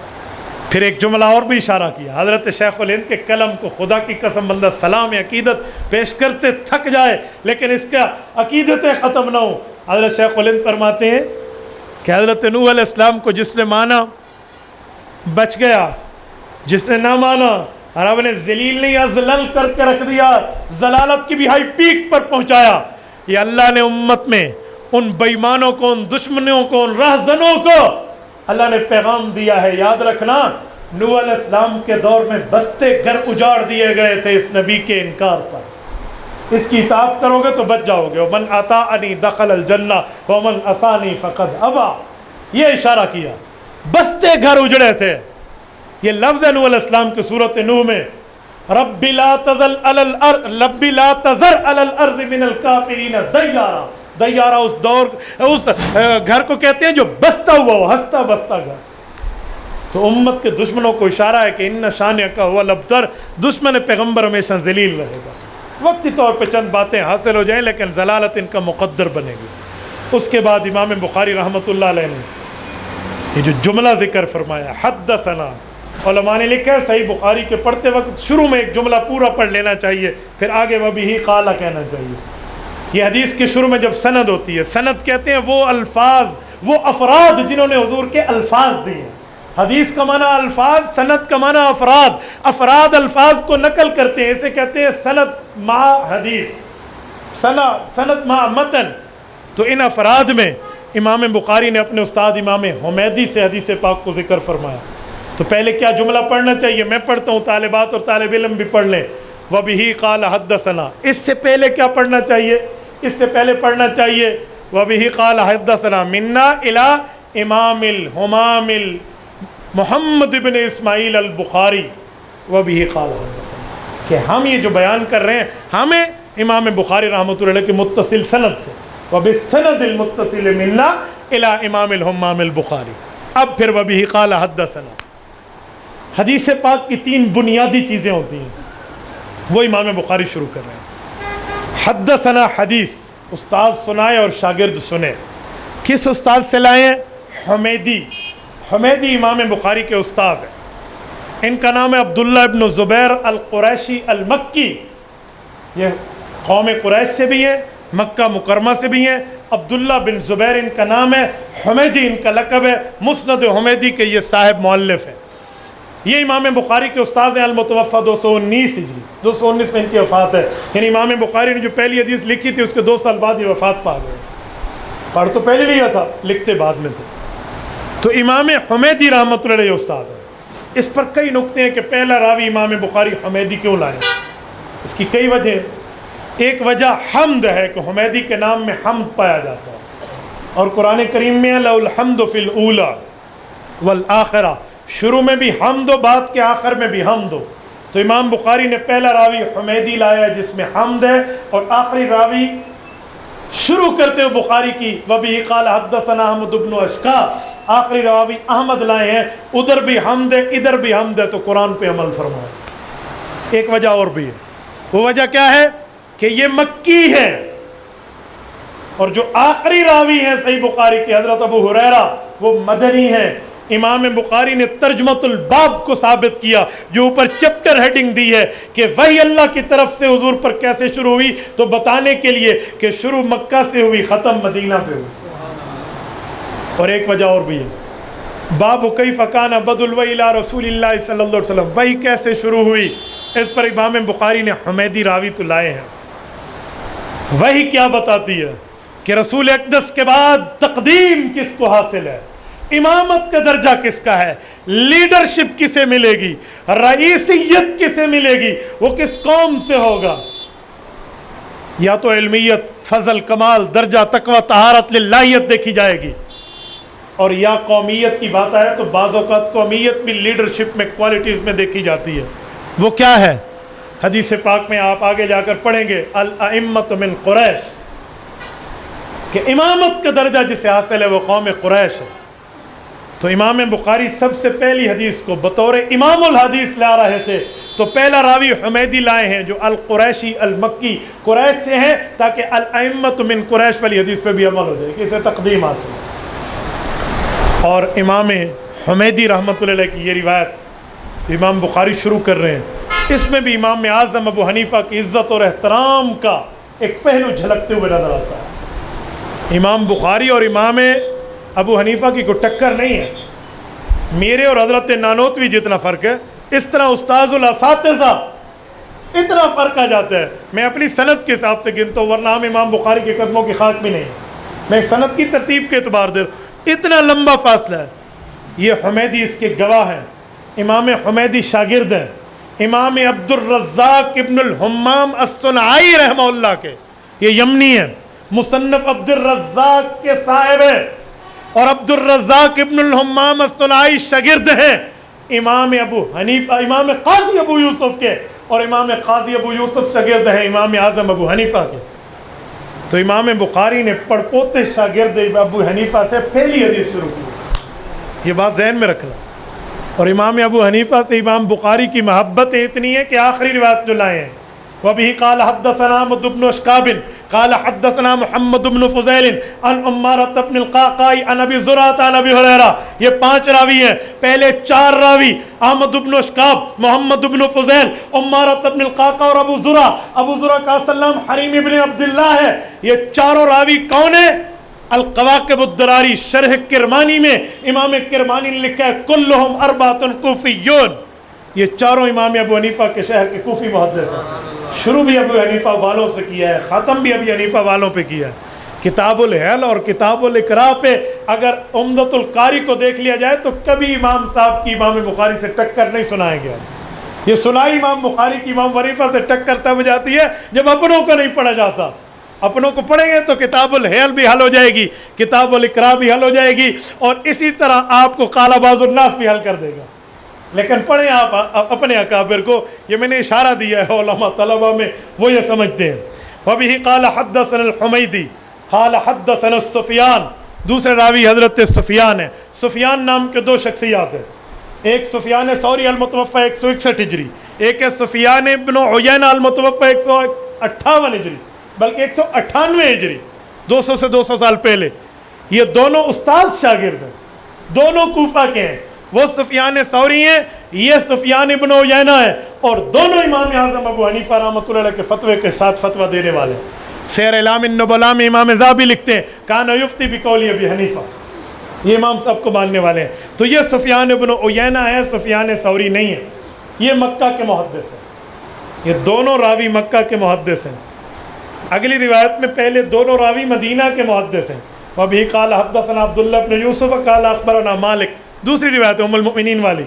پھر ایک جملہ اور بھی اشارہ کیا، حضرت شیخ الہند کے قلم کو خدا کی قسم بندہ سلام عقیدت پیش کرتے تھک جائے لیکن اس کا عقیدتیں ختم نہ ہوں۔ حضرت شیخ الہند فرماتے ہیں کہ حضرت نوح علیہ السلام کو جس نے مانا بچ گیا، جس نے نہ مانا رب نے ذلیل نہیں اذلل کر کے رکھ دیا، ضلالت کی بھی ہائی پیک پر پہنچایا۔ یہ اللہ نے امت میں ان بے ایمانوں کو، ان دشمنوں کو، ان راہزنوں کو اللہ نے پیغام دیا ہے۔ یاد رکھنا، نوح علیہ السلام کے دور میں بستے گھر اجاڑ دیے گئے تھے اس نبی کے انکار پر۔ اس کی اطاعت کرو گے تو بچ جاؤ گے، ومن اطاعنی دخل الجنہ ومن عصانی فقد ابا، یہ اشارہ کیا۔ بستے گھر اجڑے تھے، یہ لفظ ہے نوح علیہ السلام کی سورۃ نوح میں، رب لا تذر علی الارض من الکافرین دیارا۔ دیارہ اس دور اس گھر کو کہتے ہیں جو بستا ہوا ہو، ہستا بستا گھر۔ تو امت کے دشمنوں کو اشارہ ہے کہ ان شانئک هو الابتر، دشمن پیغمبر ہمیشہ ذلیل رہے گا۔ وقتی طور پہ چند باتیں حاصل ہو جائیں لیکن ضلالت ان کا مقدر بنے گی۔ اس کے بعد امام بخاری رحمۃ اللہ علیہ نے یہ جو جملہ ذکر فرمایا، حدثنا، علماء نے لکھا ہے صحیح بخاری کے پڑھتے وقت شروع میں ایک جملہ پورا پڑھ لینا چاہیے، پھر آگے وبہ قال کہنا چاہیے۔ یہ حدیث کے شروع میں جب سند ہوتی ہے، سند کہتے ہیں وہ الفاظ، وہ افراد جنہوں نے حضور کے الفاظ دیے۔ حدیث کا معنی الفاظ، سند کا معنی افراد۔ افراد الفاظ کو نقل کرتے ہیں، اسے کہتے ہیں سند مع حدیث، سند مع متن۔ تو ان افراد میں امام بخاری نے اپنے استاد امام حمیدی سے حدیث پاک کو ذکر فرمایا۔ تو پہلے کیا جملہ پڑھنا چاہیے؟ میں پڑھتا ہوں، طالبات اور طالب علم بھی پڑھ لیں۔ وَبِهِ قَالَ حَدَّثَنَا، اس سے پہلے کیا پڑھنا چاہیے؟ اس سے پہلے پڑھنا چاہیے وَبِهِ قَالَ حَدَّثَنَا مِنَّا إِلَىٰ امام الحمام محمد بن اسماعیل البخاری وَبِهِ قَالَ حَدَّثَنَا، کہ ہم یہ جو بیان کر رہے ہیں ہمیں امام بخاری رحمۃ اللہ علیہ کے متصل سند سے، وَبِالسَّنَدِ الْمُتَّصِلِ مِنَّا إِلَىٰ امام الحمام البخاری۔ اب پھر وَبِهِ قَالَ حَدَّثَنَا، حدیث پاک کی تین بنیادی چیزیں ہوتی ہیں، وہ امام بخاری شروع کر رہے ہیں۔ حدثنا حدیث، استاد سنائے اور شاگرد سنے۔ کس استاد سے لائے ہیں؟ حمیدی۔ حمیدی امام بخاری کے استاد ہیں، ان کا نام ہے عبداللہ ابن زبیر القریشی المکی، یہ قوم قریش سے بھی ہیں، مکہ مکرمہ سے بھی ہیں۔ عبداللہ بن زبیر ان کا نام ہے، حمیدی ان کا لقب ہے، مسند حمیدی کے یہ صاحب مؤلف ہیں۔ یہ امام بخاری کے استاد ہیں، المتوفی 219 ہجری، 219 میں ان کی وفات ہے، یعنی امام بخاری نے جو پہلی حدیث لکھی تھی اس کے 2 سال بعد یہ وفات پا گئے۔ پڑھ تو پہلے لیا تھا، لکھتے بعد میں تھے. تو امام حمیدی رحمۃ اللہ علیہ استاد ہیں. اس پر کئی نکتے ہیں کہ پہلا راوی امام بخاری حمیدی کیوں لائے. اس کی کئی وجہ. ایک وجہ حمد ہے کہ حمیدی کے نام میں حمد پایا جاتا ہے، اور قرآن کریم میں لَهُ الْحَمْدُ فِي الْأُولَى وَالْآخِرَةِ، شروع میں بھی حمد ہو، بعد کے آخر میں بھی حمد ہو. تو امام بخاری نے پہلا راوی حمیدی لایا جس میں حمد ہے، اور آخری راوی شروع کرتے ہوئے بخاری کی وَبِهِ قَالَ حَدَّثَنَا أَحْمَدُ بْنُ أَشْقَاءَ، آخری راوی احمد لائے ہیں. ادھر بھی حمد ہے ادھر بھی حمد ہے، تو قرآن پہ عمل فرمائے. ایک وجہ اور بھی ہے. وہ وجہ کیا ہے کہ یہ مکی ہے، اور جو آخری راوی ہیں صحیح بخاری کے حضرت ابو ہریرہ وہ مدنی ہیں. امام بخاری نے ترجمۃ الباب کو ثابت کیا جو اوپر چیپٹر ہیڈنگ دی ہے کہ وحی اللہ کی طرف سے حضور پر کیسے شروع ہوئی، تو بتانے کے لیے کہ شروع مکہ سے ہوئی ختم مدینہ پہ ہوئی. اور ایک وجہ اور بھی ہے. باب کیف کان بدء الوحی الی رسول اللہ صلی اللہ علیہ وسلم، وحی کیسے شروع ہوئی، اس پر امام بخاری نے حمیدی راوی تو لائے ہیں. وحی کیا بتاتی ہے کہ رسول اقدس کے بعد تقدیم کس کو حاصل ہے، امامت کا درجہ کس کا ہے، لیڈرشپ کسے ملے گی، رئیسیت کسے ملے گی، وہ کس قوم سے ہوگا. یا تو علمیت، فضل، کمال، درجہ، تقوی، طہارت، للہیت دیکھی جائے گی، اور یا قومیت کی بات آئے تو بعض اوقات قومیت بھی لیڈرشپ میں کوالٹیز میں دیکھی جاتی ہے. وہ کیا ہے؟ حدیث پاک میں آپ آگے جا کر پڑھیں گے الائمۃ من قریش، کہ امامت کا درجہ جسے حاصل ہے وہ قوم قریش ہے. تو امام بخاری سب سے پہلی حدیث کو بطور امام الحدیث لا رہے تھے، تو پہلا راوی حمیدی لائے ہیں جو القریشی المکی، قریش سے ہیں، تاکہ الائمۃ من قریش والی حدیث پہ بھی عمل ہو جائے کہ اسے تقدیم حاصل ہے. اور امام حمیدی رحمۃ اللہ علیہ کی یہ روایت امام بخاری شروع کر رہے ہیں، اس میں بھی امام اعظم ابو حنیفہ کی عزت اور احترام کا ایک پہلو جھلکتے ہوئے نظر آتا ہے. امام بخاری اور امام ابو حنیفہ کی کوئی ٹکر نہیں ہے. میرے اور حضرت نانوتوی جتنا فرق ہے، اس طرح استاذ الاساتذہ اتنا فرق آ جاتا ہے. میں اپنی سند کے حساب سے گنتا ہوں، ورنہ ہم امام بخاری کے قدموں کی خاک بھی نہیں. میں سند کی ترتیب کے اعتبار دے رہا ہوں، اتنا لمبا فاصلہ ہے. یہ حمیدی اس کے گواہ ہیں. امام حمیدی شاگرد ہیں امام عبد الرزاق ابن الحمام الصنعائی رحمہ اللہ کے. یہ یمنی ہیں، مصنف عبد الرزاق کے صاحب ہیں، اور عبد الرزاق ابن الحمام الصنعائی شاگرد ہیں امام ابو حنیفہ، امام قاضی ابو یوسف کے، اور امام قاضی ابو یوسف شاگرد ہیں امام اعظم ابو حنیفہ کے. تو امام بخاری نے پڑپوتے شاگرد ابو حنیفہ سے پہلی حدیث شروع کی. یہ بات ذہن میں رکھنا. اور امام ابو حنیفہ سے امام بخاری کی محبت اتنی ہے کہ آخری روایت جو لائے ہیں وَبِهِ قَالَ حَدَّثَنَا أَحْمَدُ بْنُ أَشْقَابٍ قَالَ حَدَّثَنَا مُحَمَّدُ بْنُ فُضَيْلٍ عَنْ عُمَّارَةَ بْنِ الْقَعْقَاعِ عَنْ أَبِي زُرْعَةَ عَنْ أَبِي هُرَيْرَةَ. یہ 5 راوی ہیں. پہلے 4 راوی احمد بن اشقاب، محمد بن فضیل، عمارة بن القعقاع اور ابو زرع. ابو زرع کا سلام حریم ابن عبداللہ ہے. یہ چاروں راوی کون ہیں؟ القواقب الدراری شرح کرمانی میں امام کرمانی نے لکھا ہے کلہم اربعۃ کوفیون. یہ چاروں امام ابو حنیفہ کے شہر کے کوفی محدث ہیں. شروع بھی ابو حنیفہ والوں سے کیا ہے، ختم بھی ابو حنیفہ والوں پہ کیا ہے. کتاب الحل اور کتاب الاقراء پہ اگر عمدۃ القاری کو دیکھ لیا جائے تو کبھی امام صاحب کی امام بخاری سے ٹکر نہیں سنائے گیا. یہ سنائی امام بخاری کی امام حنیفہ سے ٹکر تب جاتی ہے جب اپنوں کو نہیں پڑھا جاتا. اپنوں کو پڑھیں گے تو کتاب الحل بھی حل ہو جائے گی، کتاب الاقراء بھی حل ہو جائے گی، اور اسی طرح آپ کو قال بعض الناس بھی حل کر دے گا. لیکن پڑھیں آپ اپنے اکابر کو. یہ میں نے اشارہ دیا ہے علماء طلبہ میں وہ یہ سمجھتے ہیں. وَبِهِ قَالَ حَدَّثَنَا الْحُمَيْدِي قَالَ حَدَّثَنَا السُّفْيَانُ. دوسرے راوی حضرت سفیان ہیں. سفیان نام کے 2 شخصیات ہیں. ایک سفیان ثوری المتوفى 161 ہجری، ایک ہے سفیان ابن عیینہ المتوفى 158 ہجری، بلکہ 198 ہجری، 200 سے 200 سال پہلے. یہ دونوں استاذ شاگرد ہیں، دونوں کوفہ کے ہیں. وہ سفیان ثوری ہیں، یہ سفیان ابن عیینہ ہے، اور دونوں امام اعظم ابو حنیفہ رحمۃ اللہ علیہ کے فتوے کے ساتھ فتویٰ دینے والے. سیر اعلام النبلاء میں امام ذہبی لکھتے ہیں کان یفتی بقول ابی حنیفہ. یہ امام صاحب کو ماننے والے ہیں. تو یہ سفیان ابن عیینہ ہے، سفیان ثوری نہیں ہے. یہ مکہ کے محدث ہیں. یہ دونوں راوی مکہ کے محدث ہیں. اگلی روایت میں پہلے دونوں راوی مدینہ کے محدث ہیں. وبه قال حدثنا عبداللہ بن یوسف قال اخبرنا مالک. دوسری روایت ام المؤمنین والی.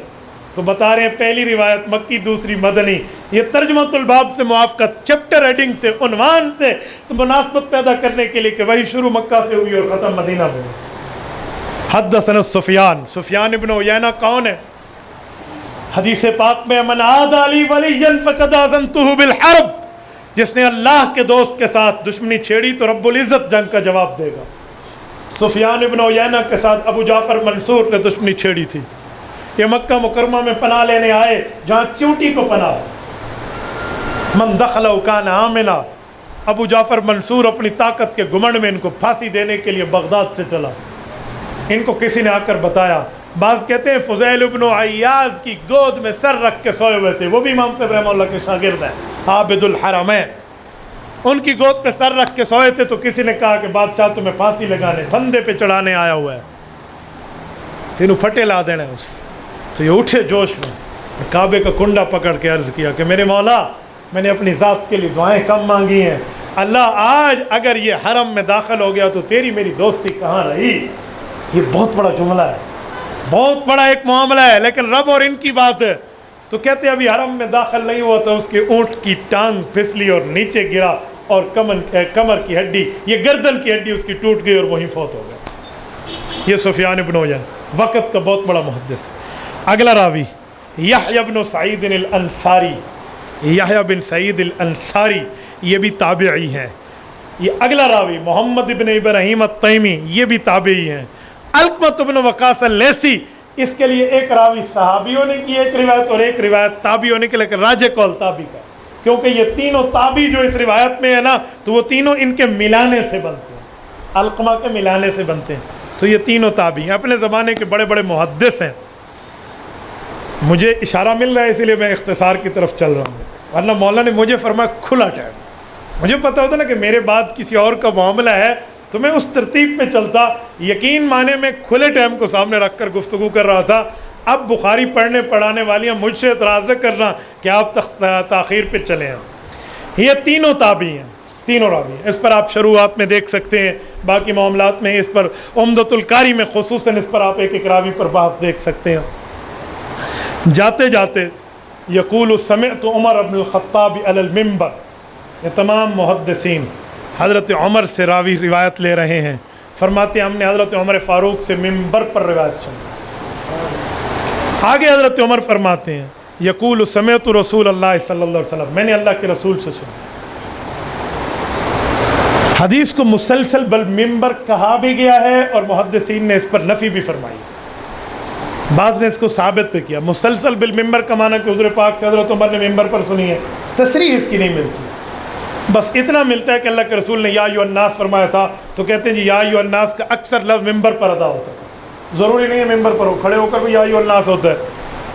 تو بتا رہے ہیں پہلی روایت مکی، دوسری مدنی. یہ ترجمۃ الباب سے موافقت، چیپٹر ہیڈنگ سے، عنوان سے تو مناسبت پیدا کرنے کے لیے کہ وہی شروع مکہ سے ہوئی اور ختم مدینہ میں. حدثنا سفیان، سفیان ابن عیینہ کون ہے؟ حدیث پاک میں من عاد علی ولیا فقد آذنتہ بالحرب، جس نے اللہ کے دوست کے ساتھ دشمنی چھیڑی تو رب العزت جنگ کا جواب دے گا. سفیان ابن عیینہ کے ساتھ ابو جعفر منصور نے دشمنی چھیڑی تھی. یہ مکہ مکرمہ میں پناہ لینے آئے جہاں چونٹی کو پناہ. من دخل کان آمنا. ابو جعفر منصور اپنی طاقت کے گھمنڈ میں ان کو پھانسی دینے کے لیے بغداد سے چلا. ان کو کسی نے آ کر بتایا. بعض کہتے ہیں فضیل ابن عیاض کی گود میں سر رکھ کے سوئے ہوئے تھے، وہ بھی امام صاحب رحمہ اللہ کے شاگرد ہیں، عابد الحرمین. ان کی گود پہ سر رکھ کے سوئے تھے تو کسی نے کہا کہ بادشاہ تمہیں پھانسی لگانے، بندے پہ چڑھانے آیا ہوا ہے، تینوں پھٹے لا دینا ہے اس. تو یہ اٹھے جوش میں، کعبے کا کنڈا پکڑ کے عرض کیا کہ میرے مولا، میں نے اپنی ذات کے لیے دعائیں کم مانگی ہیں، اللہ آج اگر یہ حرم میں داخل ہو گیا تو تیری میری دوستی کہاں رہی. یہ بہت بڑا جملہ ہے، بہت بڑا ایک معاملہ ہے، لیکن رب اور ان کی بات ہے. تو کہتے ابھی حرم میں داخل نہیں ہوا تو اس کے اونٹ کی ٹانگ پھسلی اور نیچے گرا اور کمر کی ہڈی، یہ گردن کی ہڈی اس کی ٹوٹ گئی اور وہیں فوت ہو گیا. یہ سفیان ابن عیینہ وقت کا بہت بڑا محدث ہے. اگلا راوی یحییٰ بن سعید الانصاری. یحییٰ بن سعید الانصاری یہ بھی تابعی ہیں. یہ اگلا راوی محمد ابن ابراہیم التیمی، یہ بھی تابعی ہیں. علقمۃ بن وقاص اللیثی، اس کے لیے ایک راوی صحابیوں نے کی ایک روایت اور ایک روایت تابعیوں نے کی، لیکن راجح قول تابعی کا، کیونکہ یہ تینوں تابعی جو اس روایت میں ہے نا تو وہ تینوں ان کے ملانے سے بنتے ہیں، علقمہ کے ملانے سے بنتے ہیں. تو یہ تینوں تابعی ہیں، اپنے زمانے کے بڑے بڑے محدث ہیں. مجھے اشارہ مل رہا ہے اسی لیے میں اختصار کی طرف چل رہا ہوں، ورنہ مولانا نے مجھے فرمایا کھلا ٹائم. مجھے پتہ ہوتا نا کہ میرے بعد کسی اور کا معاملہ ہے تو میں اس ترتیب پہ چلتا. یقین مانے میں کھلے ٹائم کو سامنے رکھ کر گفتگو کر رہا تھا. اب بخاری پڑھنے پڑھانے والیاں مجھ سے اعتراض نہ کرنا کہ آپ تاخیر پہ چلے ہیں. یہ تینوں تابعی ہیں، تینوں راوی ہیں. اس پر آپ شروعات میں دیکھ سکتے ہیں، باقی معاملات میں اس پر عمدۃ القاری میں خصوصاً اس پر آپ ایک ایک راوی پر بحث دیکھ سکتے ہیں. جاتے جاتے یقول سمعت عمر بن الخطاب علی المنبر. یہ تمام محدثین حضرت عمر سے راوی روایت لے رہے ہیں. فرماتے ہیں ہم نے حضرت عمر فاروق سے منبر پر روایت سنی. آگے حضرت عمر فرماتے ہیں یقول سمعت رسول اللہ صلی اللہ علیہ وسلم، میں نے اللہ کے رسول سے سنا. حدیث کو مسلسل بل منبر کہا بھی گیا ہے اور محدثین نے اس پر نفی بھی فرمائی. بعض نے اس کو ثابت بھی کیا. مسلسل بالمنبر کا معنی کہ حضور پاک سے حضرت عمر نے منبر پر سنی ہے. تصریح اس کی نہیں ملتی، بس اتنا ملتا ہے کہ اللہ کے رسول نے یا ایھا الناس فرمایا تھا تو کہتے ہیں جی یا ایھا الناس کا اکثر لفظ منبر پر ادا ہوتا ہے. ضروری نہیں ہے منبر پر ہو، کھڑے ہو کر بھی یا ایھا الناس ہوتا ہے.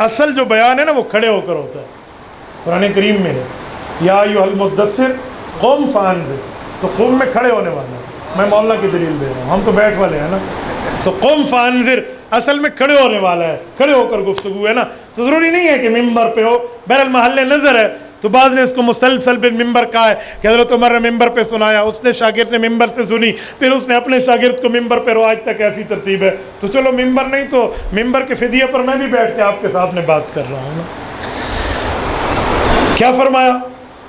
اصل جو بیان ہے نا وہ کھڑے ہو کر ہوتا ہے. قرآن کریم میں ہے یا ایھا المدثر قم فانذر، تو قم میں کھڑے ہونے والا ہے. میں مولانا کی دلیل دے رہا ہوں، ہم تو بیٹھ والے ہیں نا. تو قم فانذر اصل میں کھڑے ہونے والا ہے، کھڑے ہو کر گفتگو ہے نا. تو ضروری نہیں ہے کہ منبر پہ ہو، بہرحال محل نظر ہے. تو بعض نے اس کو مسلسل بالمنبر کہا ہے کہ حضرت عمر نے منبر پہ سنایا، اس نے شاگرد نے منبر سے سنی، پھر اس نے اپنے شاگرد کو منبر پہ آج تک ایسی ترتیب ہے. تو چلو منبر نہیں تو منبر کے فدیے پر میں بھی بیٹھ کے آپ کے سامنے بات کر رہا ہوں نا. کیا فرمایا؟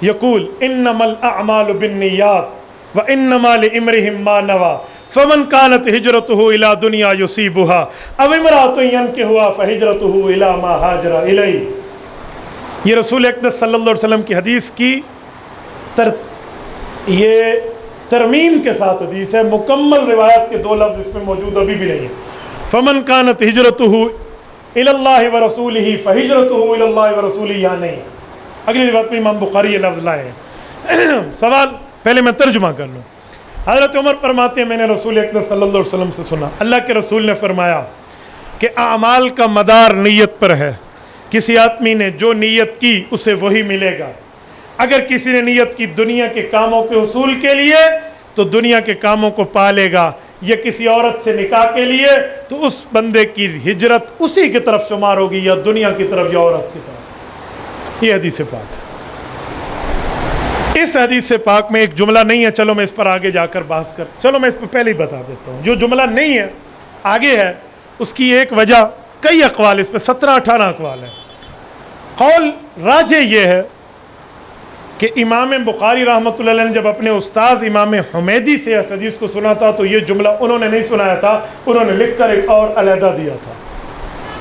یقول انما الاعمال بالنیات وانما لامرئ ما نوى فمن كانت هجرته الى دنیا يصيبها او امرأة ينكحها فهجرته الى ما هاجر الیہ. یہ رسول اقدس صلی اللہ علیہ وسلم کی حدیث کی یہ ترمیم کے ساتھ حدیث ہے. مکمل روایت کے دو لفظ اس میں موجود ابھی بھی نہیں ہے. فمن كانت هجرته الى الله ورسوله فهجرته الى الله ورسوله یا نہیں. اگلی روایت میں امام بخاری یہ لفظ لائے ہیں. سوال پہلے میں ترجمہ کر لوں. حضرت عمر فرماتے ہیں میں نے رسول اقدس صلی اللہ علیہ وسلم سے سنا، اللہ کے رسول نے فرمایا کہ اعمال کا مدار نیت پر ہے. کسی آدمی نے جو نیت کی اسے وہی ملے گا. اگر کسی نے نیت کی دنیا کے کاموں کے حصول کے لیے تو دنیا کے کاموں کو پالے گا، یا کسی عورت سے نکاح کے لیے تو اس بندے کی ہجرت اسی کی طرف شمار ہوگی، یا دنیا کی طرف یا عورت کی طرف. یہ حدیث پاک ہے. اس حدیث پاک میں ایک جملہ نہیں ہے، چلو میں اس پر آگے جا کر بحث چلو میں اس پر پہلے ہی بتا دیتا ہوں. جو جملہ نہیں ہے آگے ہے، اس کی ایک وجہ، کئی اقوال، اس پہ 17-18 اقوال ہیں. قول راجح یہ ہے کہ امام بخاری رحمۃ اللہ علیہ نے جب اپنے استاذ امام حمیدی سے اس حدیث کو سنا تھا تو یہ جملہ انہوں نے نہیں سنایا تھا، انہوں نے لکھ کر ایک اور علیحدہ دیا تھا.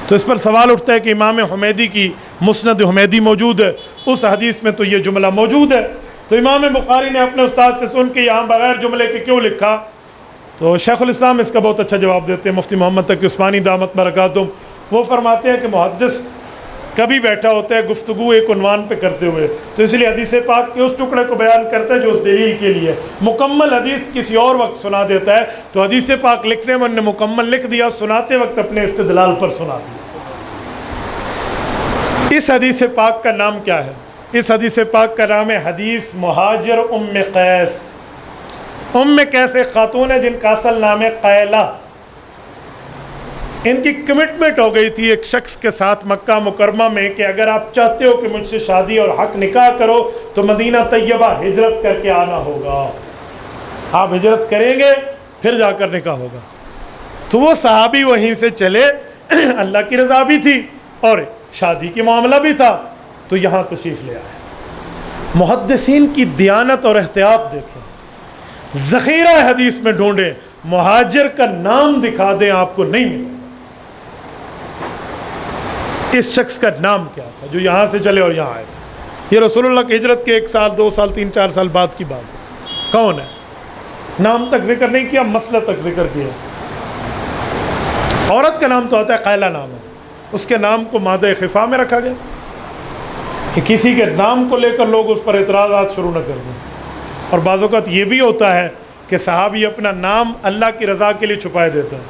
تو اس پر سوال اٹھتا ہے کہ امام حمیدی کی مسند حمیدی موجود ہے، اس حدیث میں تو یہ جملہ موجود ہے، تو امام بخاری نے اپنے استاد سے سن کے یہاں بغیر جملے کے کیوں لکھا؟ تو شیخ الاسلام اس کا بہت اچھا جواب دیتے ہیں، مفتی محمد تقی عثمانی دامت برکاتہم. وہ فرماتے ہیں کہ محدث کبھی بیٹھا ہوتا ہے گفتگو ایک عنوان پہ کرتے ہوئے، تو اس لیے حدیث پاک کے اس ٹکڑے کو بیان کرتا ہے جو اس دلیل کے لیے، مکمل حدیث کسی اور وقت سنا دیتا ہے. تو حدیث پاک لکھنے میں انہوں نے مکمل لکھ دیا، سناتے وقت اپنے استدلال پر سنا دیا. اس حدیث پاک کا نام کیا ہے؟ اس حدیث پاک کا نام ہے حدیث مہاجر ام قیس. ام قیس ایک خاتون ہے جن کا اصل نام ہے قیلہ. ان کی کمٹمنٹ ہو گئی تھی ایک شخص کے ساتھ مکہ مکرمہ میں کہ اگر آپ چاہتے ہو کہ مجھ سے شادی اور حق نکاح کرو تو مدینہ طیبہ ہجرت کر کے آنا ہوگا، آپ ہجرت کریں گے پھر جا کر نکاح ہوگا. تو وہ صحابی وہیں سے چلے، اللہ کی رضا بھی تھی اور شادی کی معاملہ بھی تھا، تو یہاں تشریف لے آئے. محدثین کی دیانت اور احتیاط دیکھیں، ذخیرہ حدیث میں ڈھونڈیں، مہاجر کا نام دکھا دیں آپ کو نہیں ملے. اس شخص کا نام کیا تھا جو یہاں سے چلے اور یہاں آئے تھے؟ یہ رسول اللہ کی ہجرت کے 1 سال 2 سال 3 4 سال بعد کی بات ہے. کون ہے؟ نام تک ذکر نہیں کیا، مسئلہ تک ذکر کیا. عورت کا نام تو آتا ہے، قیلہ نام ہے، اس کے نام کو مادہ خفا میں رکھا گیا کہ کسی کے نام کو لے کر لوگ اس پر اعتراضات شروع نہ کر دیں. اور بعض اوقات یہ بھی ہوتا ہے کہ صحابی اپنا نام اللہ کی رضا کے لیے چھپائے دیتا ہے،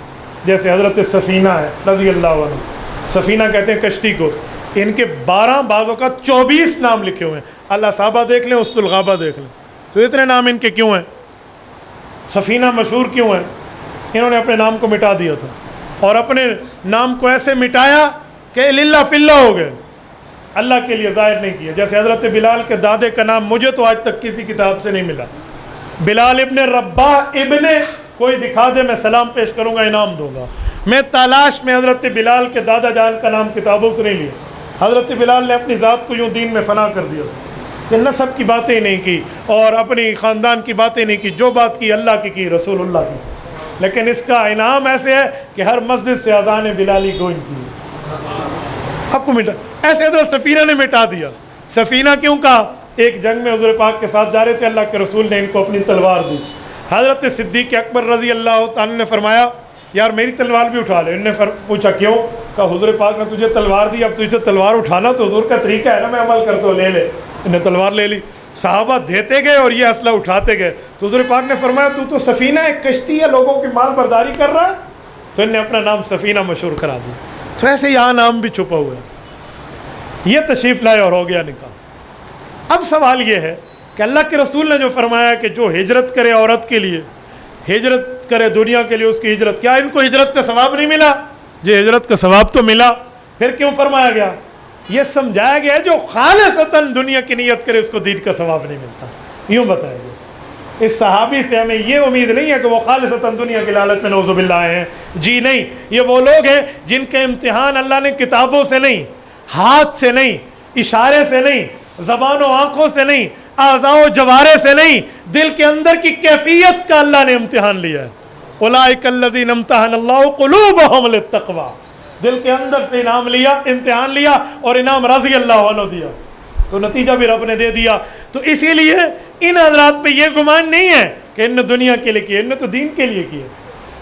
جیسے حضرت سفینہ ہے رضی اللہ عنہ. سفینہ کہتے ہیں کشتی کو، ان کے 12 بعض اوقات 24 نام لکھے ہوئے ہیں. اللہ صحابہ دیکھ لیں، اسط الغابہ دیکھ لیں، تو اتنے نام ان کے کیوں ہیں؟ سفینہ مشہور کیوں ہے؟ انہوں نے اپنے نام کو مٹا دیا تھا اور اپنے نام کو ایسے مٹایا کہ للہ فی اللہ ہو گئے، اللہ کے لیے ظاہر نہیں کیا. جیسے حضرت بلال کے دادے کا نام مجھے تو آج تک کسی کتاب سے نہیں ملا، بلال ابن رباح ابن، کوئی دکھا دے میں سلام پیش کروں گا، انعام دوں گا. میں تلاش میں حضرت بلال کے دادا جان کا نام کتابوں سے نہیں لیا. حضرت بلال نے اپنی ذات کو یوں دین میں فنا کر دیا کہ نسب کی باتیں ہی نہیں کی اور اپنی خاندان کی باتیں نہیں کی، جو بات کی اللہ کی رسول اللہ کی. لیکن اس کا انعام ایسے ہے کہ ہر مسجد سے اذان بلالی گونجتی ہے. آپ کو مٹا، ایسے حضرت سفینہ نے مٹا دیا. سفینہ کیوں کہا؟ ایک جنگ میں حضور پاک کے ساتھ جا رہے تھے، اللہ کے رسول نے ان کو اپنی تلوار دی. حضرت صدیق اکبر رضی اللہ تعالیٰ نے فرمایا یار میری تلوار بھی اٹھا لے. انہوں نے پوچھا کیوں؟ کہا حضور پاک نے تجھے تلوار دی، اب تجھے تلوار اٹھانا تو حضور کا طریقہ ہے نا، میں عمل کرتا ہوں، لے لے. انہوں نے تلوار لے لی، صحابہ دیتے گئے اور یہ اسلحہ اٹھاتے گئے. تو حضور پاک نے فرمایا تو سفینہ ایک کشتی ہے، لوگوں کی مال برداری کر رہا ہے. تو انہوں نے اپنا نام سفینہ مشہور کرا دیا. تو ایسے یہاں نام بھی چھپا ہوا ہے. یہ تشریف لائے اور ہو گیا نکاح. اب سوال یہ ہے کہ اللہ کے رسول نے جو فرمایا کہ جو ہجرت کرے عورت کے لیے، ہجرت کرے دنیا کے لیے، اس کی ہجرت، کیا ان کو ہجرت کا ثواب نہیں ملا؟ جو ہجرت کا ثواب تو ملا، پھر کیوں فرمایا گیا؟ یہ سمجھایا گیا ہے جو خالصتاً دنیا کی نیت کرے اس کو دین کا ثواب نہیں ملتا. یوں بتایا گیا. اس صحابی سے ہمیں یہ امید نہیں ہے کہ وہ خالصتاً دنیا کی لالچ میں نعوذ باللہ آئے ہیں. جی نہیں، یہ وہ لوگ ہیں جن کے امتحان اللہ نے کتابوں سے نہیں، ہاتھ سے نہیں، اشارے سے نہیں، زبان و آنکھوں سے نہیں، اعضاء و جوارے سے نہیں، دل کے اندر کی کیفیت کا اللہ نے امتحان لیا ہے. اولئک الذین امتحن اللہ قلوبہم للتقوی. دل کے اندر سے انعام لیا، امتحان لیا اور انعام رضی اللہ عنہ دیا، تو نتیجہ بھی رب نے دے دیا. تو اسی لیے ان حضرات پہ یہ گمان نہیں ہے کہ ان نے دنیا کے لیے کیا، ان نے تو دین کے لیے کیا.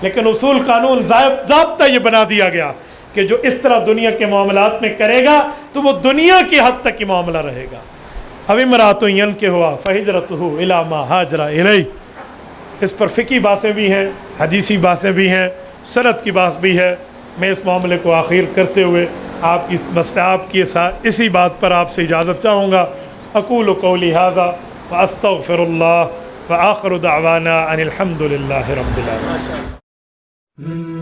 لیکن اصول قانون ضابطہ یہ بنا دیا گیا کہ جو اس طرح دنیا کے معاملات میں کرے گا تو وہ دنیا کی حد تک کی معاملہ رہے گا. اب امرأۃ ینکحها فہجرتہ الی ما ہاجر الیہ، اس پر فقہی باتیں بھی ہیں، حدیثی باتیں بھی ہیں، سند کی بات بھی ہے. میں اس معاملے کو آخر کرتے ہوئے آپ کی اسی بات پر آپ سے اجازت چاہوں گا. اقول قولی ھذا واستغفر اللہ وآخر دعوانا ان الحمد للہ رب العالمین.